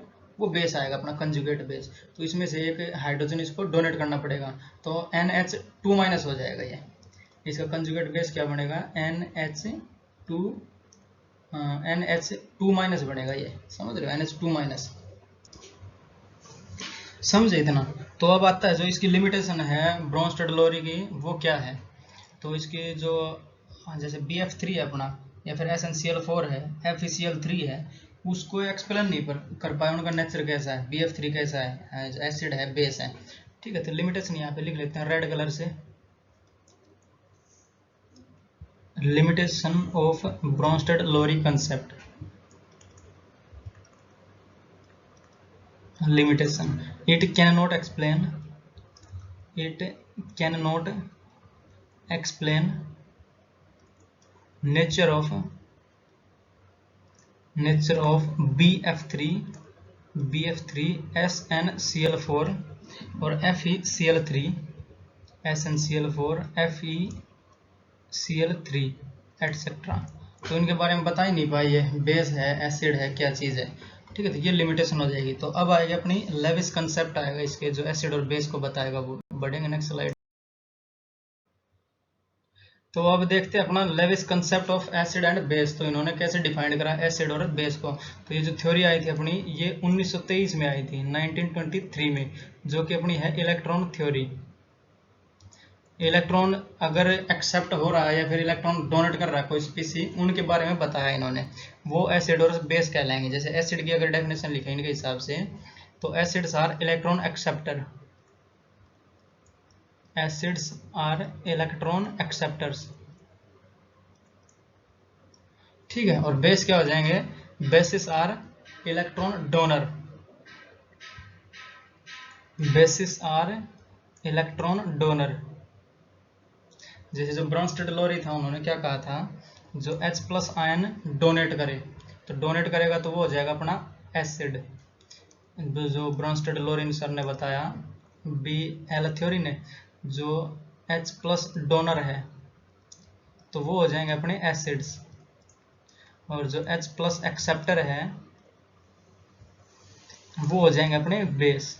बेस आएगा अपना कंजुगेट बेस। तो इसमें से एक हाइड्रोजन इसको डोनेट करना पड़ेगा, तो NH2 माइनस हो जाएगा ये, इसका कंजुगेट बेस क्या बनेगा, NH2 माइनस बनेगा ये, समझ रहे हो, NH2 माइनस, समझे इतना। तो अब आता है जो इसकी लिमिटेशन है ब्रोंस्टेड-लोरी की, वो क्या है, तो इसकी जो जैसे BF3 है अपना, या फिर SnCl4 है, FeCl3 है, उसको एक्सप्लेन नहीं कर पाए, उनका नेचर कैसा है, BF3 कैसा है, एसिड है, बेस है, ठीक है। तो लिमिटेशन यहाँ पे लिख लेते हैं रेड कलर से, limitation of Bronsted Lowry concept, limitation, it cannot explain nature of BF3 SnCl4 और FeCl3 SnCl4 FeCl3 एटसेट्रा, तो इनके बारे में बता ही नहीं पाए, ये बेस है, एसिड है, क्या चीज़ है, ठीक है। तो ये लिमिटेशन हो जाएगी। तो अब आएगी अपनी लेविस कंसेप्ट आएगा इसके, जो एसिड और बेस को बताएगा, वो बढ़ेंगे नेक्स्ट स्लाइड। तो अब देखते हैं अपना Lewis concept of acid and base, तो इन्होंने कैसे डिफाइन करा एसिड और बेस को। तो ये जो थ्योरी आई थी अपनी, ये 1923 में आई थी, 1923 में, जो कि अपनी है इलेक्ट्रॉन थ्योरी। इलेक्ट्रॉन अगर एक्सेप्ट हो रहा है या फिर इलेक्ट्रॉन डोनेट कर रहा है कोई स्पीसी, उनके बारे में बताया इन्होंने, वो एसिड और बेस कहलाएंगे। जैसे एसिड की अगर डेफिनेशन लिखें इनके हिसाब से, तो acids are electron acceptor, acids are electron acceptors, ठीक है। और बेस क्या हो जाएंगे, bases are electron donor, bases are electron donor. जैसे जो ब्रोंस्टेड-लोरी था, उन्होंने क्या कहा था, जो H प्लस आयन डोनेट करे, तो डोनेट करेगा तो वो हो जाएगा अपना एसिड। जो ब्रोंस्टेड-लोरी सर ने बताया, BL थ्योरी ने, जो H प्लस डोनर है तो वो हो जाएंगे अपने एसिड्स, और जो H प्लस एक्सेप्टर है वो हो जाएंगे अपने बेस,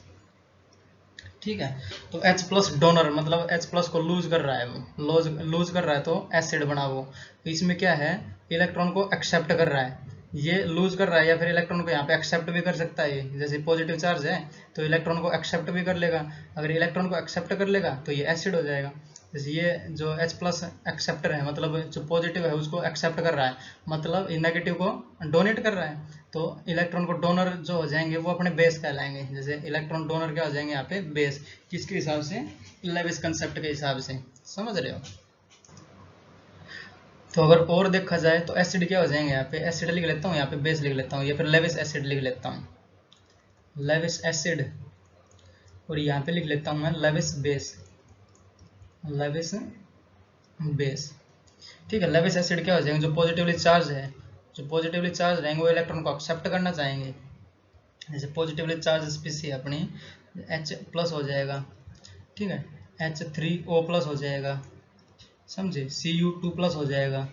ठीक है। तो H प्लस डोनर मतलब H प्लस को लूज कर रहा है, वो लूज कर रहा है तो एसिड बना वो। तो इसमें क्या है, इलेक्ट्रॉन को एक्सेप्ट कर रहा है, ये लूज कर रहा है, या फिर इलेक्ट्रॉन को यहाँ पे एक्सेप्ट भी कर सकता है, जैसे पॉजिटिव चार्ज है तो इलेक्ट्रॉन को एक्सेप्ट भी कर लेगा, अगर इलेक्ट्रॉन को एक्सेप्ट कर लेगा तो ये एसिड हो जाएगा। जैसे ये जो H प्लस एक्सेप्टर है, मतलब जो पॉजिटिव है उसको एक्सेप्ट कर रहा है, मतलब नेगेटिव को डोनेट कर रहा है, तो इलेक्ट्रॉन को डोनर जो हो जाएंगे वो अपने बेस कहलाएंगे। जैसे इलेक्ट्रॉन डोनर क्या हो जाएंगे यहाँ पे, बेस, किसके हिसाब से, लेविस कंसेप्ट के हिसाब से, समझ रहे हो। तो अगर और देखा जाए तो एसिड क्या हो जाएंगे, यहाँ पे एसिड लिख लेता हूँ, यहाँ पे बेस लिख लेता हूँ, या फिर लेविस एसिड लिख लेता हूँ, लेविस एसिड, और यहाँ पे लिख लेता हूँ मैं लेविस बेस, लेविस बेस, ठीक है। लेविस एसिड क्या हो जाएंगे, जो पॉजिटिवली चार्ज है, जो पॉजिटिवली चार्ज रहेंगे वो इलेक्ट्रॉन को एक्सेप्ट करना चाहेंगे। जैसे पॉजिटिवली चार्ज स्पीसी अपनी H प्लस हो जाएगा, ठीक है, H3O+ हो जाएगा, समझे, Cu2+ हो जाएगा,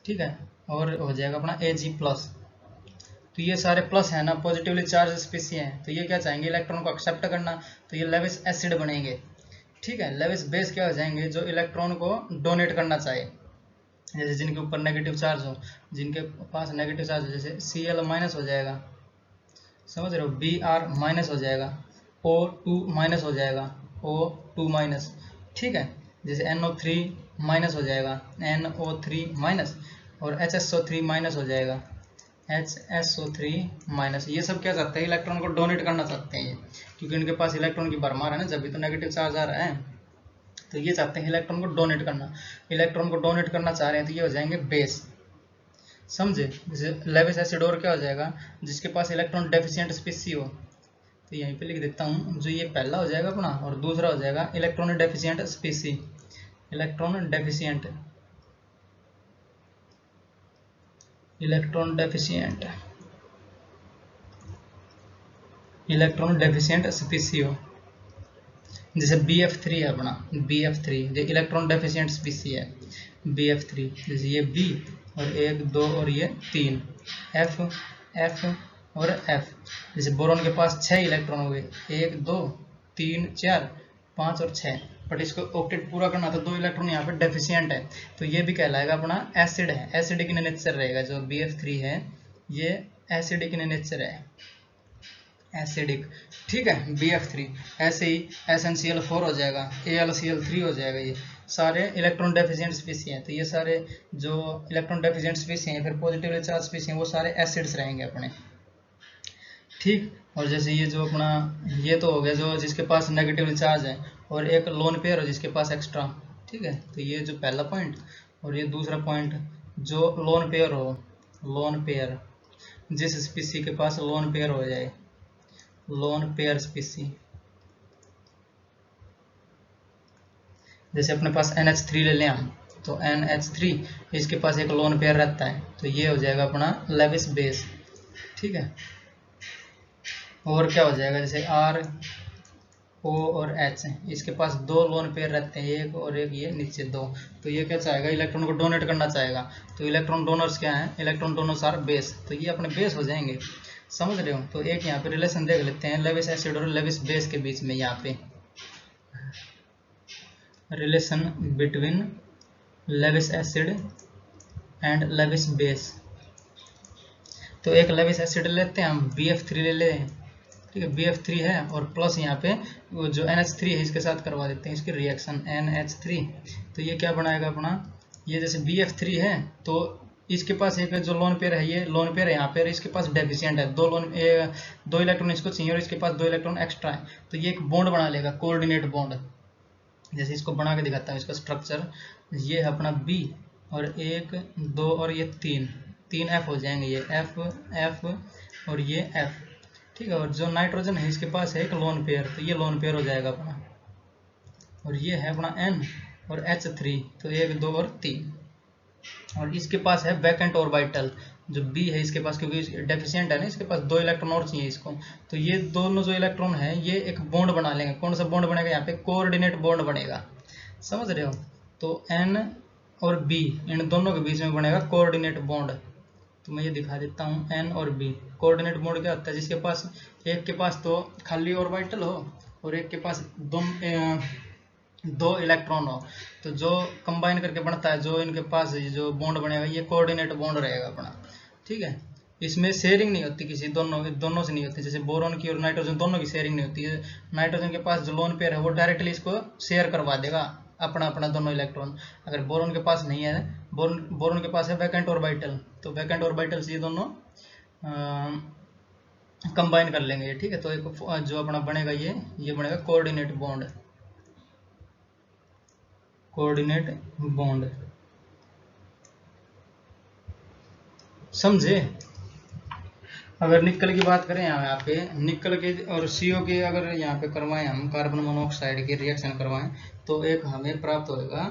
ठीक है, और हो जाएगा अपना Ag+। तो ये सारे प्लस है ना, पॉजिटिवली चार्ज स्पीसी हैं, तो ये क्या चाहेंगे, इलेक्ट्रॉन को एक्सेप्ट करना, तो ये लेविस एसिड बनेंगे। ठीक है। लेविस बेस क्या हो जाएंगे, जो इलेक्ट्रॉन को डोनेट करना चाहे, जैसे जिनके ऊपर नेगेटिव चार्ज हो, जिनके पास नेगेटिव चार्ज हो, जैसे Cl- हो जाएगा, समझ रहे हो, Br- हो जाएगा, O2- हो जाएगा, O2-, ठीक है, जैसे NO3- हो जाएगा, NO3-, और HSO3- हो जाएगा, HSO3-। ये सब क्या चाहते हैं, इलेक्ट्रॉन को डोनेट करना चाहते हैं ये, क्योंकि इनके पास इलेक्ट्रॉन की भरमार है ना, जब भी तो नेगेटिव चार्ज आ रहा है, तो ये चाहते हैं इलेक्ट्रॉन को डोनेट करना। इलेक्ट्रॉन को डोनेट करना चाह रहे हैं तो ये हो जाएंगे बेस, समझे। जैसे लेविस एसिड और क्या हो जाएगा, जिसके पास इलेक्ट्रॉन डेफिशिएंट स्पीसी हो, तो यहीं पे लिख देता हूँ, जो ये पहला हो जाएगा अपना, और दूसरा हो जाएगा electron deficient स्पीसी, electron deficient, electron deficient, electron deficient स्पीसी हो। जैसे BF3 है अपना, BF3 जो इलेक्ट्रॉन डेफिशिएंट स्पीसी है, BF3, जैसे ये B और 1 2 और ये 3, F F और F। जैसे बोरॉन के पास 6 इलेक्ट्रॉन हुए, 1 2 3 4 5 और 6, बट इसको ऑक्टेट पूरा करना तो 2 इलेक्ट्रॉन यहाँ पे डेफिशिएंट है, तो ये भी कहलाएगा अपना एसिड है, एसिडिक इन नेचर रहेगा। जो BF3 है ये एसिडिक इन नेचर है, एसिडिक, ठीक है, BF3। ऐसे ही SnCl4 हो जाएगा, AlCl3 हो जाएगा, ये सारे इलेक्ट्रॉन डेफिशिएंट स्पीसी हैं। तो ये सारे जो इलेक्ट्रॉन डेफिशिएंट स्पीसी हैं, फिर पॉजिटिवली चार्ज स्पीसी हैं, वो सारे एसिड्स रहेंगे अपने, ठीक। और जैसे ये जो अपना, ये तो हो गया जो जिसके पास नेगेटिवली चार्ज है, और एक लोन पेयर हो जिसके पास एक्स्ट्रा, ठीक है। तो ये जो पहला पॉइंट, और ये दूसरा पॉइंट, जो लोन पेयर हो, लोन पेयर, जिस स्पीसी के पास लोन पेयर हो जाए, लोन पेयर स्पीसी, जैसे अपने पास NH3 ले लें हम, तो NH3 इसके पास एक लोन पेयर रहता है, तो ये हो जाएगा अपना लेविस बेस, ठीक है। और क्या हो जाएगा, जैसे R O और H, इसके पास 2 लोन पेयर रहते हैं, एक और एक, ये नीचे 2, तो ये क्या चाहेगा, इलेक्ट्रॉन को डोनेट करना चाहेगा। तो इलेक्ट्रॉन डोनर्स क्या हैं, इलेक्ट्रॉन डोनर्स आर बेस, तो ये अपने बेस हो जाएंगे, समझ रहे हो। तो एक यहाँ पे रिलेशन देख लेते हैं लेविस एसिड और लेविस बेस के बीच में, यहाँ पे relation between Lewis acid and Lewis base. तो एक लेविस एसिड लेते हैं हम, BF3 ले लें, ठीक है, BF3 है, और प्लस यहाँ पे वो जो NH3 है इसके साथ करवा देते हैं इसकी रिएक्शन, NH3। तो ये क्या बनाएगा अपना, ये जैसे BF3 है, तो इसके पास एक जो लोन पेयर है, ये लोन पेयर है यहाँ पे, इसके पास डेफिशिएंट है, 2 इलेक्ट्रॉन इसको चाहिए और इसके पास 2 इलेक्ट्रॉन एक्स्ट्रा है, तो ये एक बॉन्ड बना लेगा, कोऑर्डिनेट बॉन्ड। जैसे इसको बना के दिखाता हूँ, इसका स्ट्रक्चर, ये है अपना B, और 1 2 और ये 3 F हो जाएंगे, ये F F और ये F, ठीक है। और जो नाइट्रोजन है इसके पास है एक लोन पेयर, तो ये लोन पेयर हो जाएगा अपना, और ये है अपना N और H3, तो 1 2 और 3, और इसके पास है वैकेंट ऑर्बिटल, जो B है इसके पास, क्योंकि डेफिशिएंट है ना, इसके पास 2 इलेक्ट्रॉन और चाहिए इसको, तो ये दोनों जो इलेक्ट्रॉन है ये एक बॉन्ड बना लेंगे। कौन सा बॉन्ड बनेगा, यहाँ पे कोऑर्डिनेट बॉन्ड बनेगा, समझ रहे हो। तो N और B इन दोनों के बीच में बनेगा कोऑर्डिनेट बॉन्ड। तो मैं ये दिखा देता हूँ, N और B कोऑर्डिनेट बॉन्ड क्या होता है, जिसके पास एक के पास तो खाली ऑर्बिटल हो और एक के पास 2 इलेक्ट्रॉन हो, तो जो कंबाइन करके बनता है, जो इनके पास जो बॉन्ड बनेगा ये कोऑर्डिनेट बॉन्ड रहेगा अपना, ठीक है। इसमें शेयरिंग नहीं होती किसी, दोनों से नहीं होती, जैसे बोरॉन की और नाइट्रोजन दोनों की शेयरिंग नहीं होती है। नाइट्रोजन के पास जो लोन पेयर है वो डायरेक्टली इसको शेयर करवा देगा अपना अपना दोनों इलेक्ट्रॉन। अगर बोरॉन के पास नहीं है, बोरॉन के पास है वैकेंट ऑर्बिटल, तो वैकेंट ऑर्बिटल से ये दोनों कंबाइन कर लेंगे, ठीक है। तो एक जो अपना बनेगा ये बनेगा कोऑर्डिनेट बॉन्ड, कोऑर्डिनेट बॉन्ड, समझे। अगर निकल की बात करें यहाँ पे, निकल के और CO के अगर यहाँ पे करवाएं हम, कार्बन मोनोऑक्साइड की रिएक्शन करवाएं, तो एक हमें प्राप्त होगा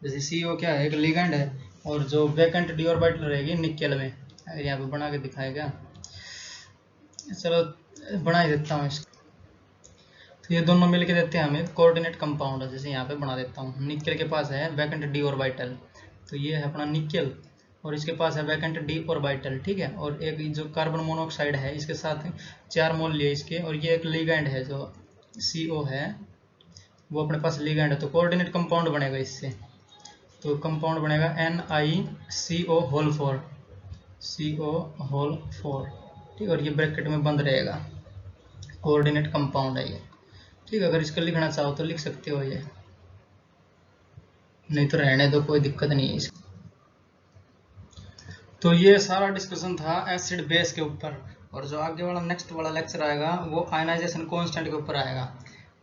जैसे CO क्या है, एक लिगेंड है, और जो वैकेंट डी ऑर्बिटल रहेगी निकेल में, यहाँ पे बना के दिखाएगा, चलो बना ही देता हूँ इसको। तो ये दोनों मिलके देते हैं हमें कोऑर्डिनेट कंपाउंड। जैसे यहाँ पे बना देता हूँ, निकेल के पास है वैकेंट डी ऑर्बिटल, तो ये है अपना निकेल, और इसके पास है वैकेंट डी ऑर्बिटल, ठीक है। और एक जो कार्बन मोनोऑक्साइड है इसके साथ 4 मोल लिए इसके, और ये एक लिगेंड है जो CO है, वो अपने पास लिगेंड है, तो कोऑर्डिनेट कंपाउंड बनेगा इससे। तो कंपाउंड बनेगा NiCO होल 4, CO होल 4, ठीक है। और ये ब्रैकेट में बंद रहेगा, कोऑर्डिनेट कंपाउंड है ये, ठीक है। अगर इसको लिखना चाहो तो लिख सकते हो ये, नहीं तो रहने दो, कोई दिक्कत नहीं है इसको। तो ये सारा डिस्कशन था एसिड बेस के ऊपर, और जो आगे वाला नेक्स्ट वाला लेक्चर आएगा वो आयनाइजेशन कांस्टेंट के ऊपर आएगा।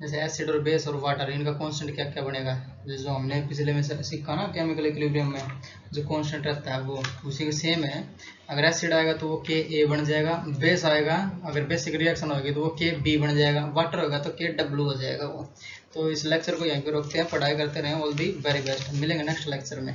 जैसे एसिड और बेस और वाटर, इनका कांस्टेंट क्या क्या बनेगा, जो हमने पिछले में सीखा ना केमिकल इक्विलिब्रियम में, जो कांस्टेंट रहता है वो उसी के सेम है। अगर एसिड आएगा तो वो Ka बन जाएगा, बेस आएगा अगर बेसिक रिएक्शन होगी तो वो Kb बन जाएगा, वाटर होगा तो Kw हो जाएगा वो। तो इस लेक्चर को यहीं पे रोकते हैं, पढ़ाई करते रहें। ऑल दी वेरी बेस्ट, मिलेंगे नेक्स्ट लेक्चर में।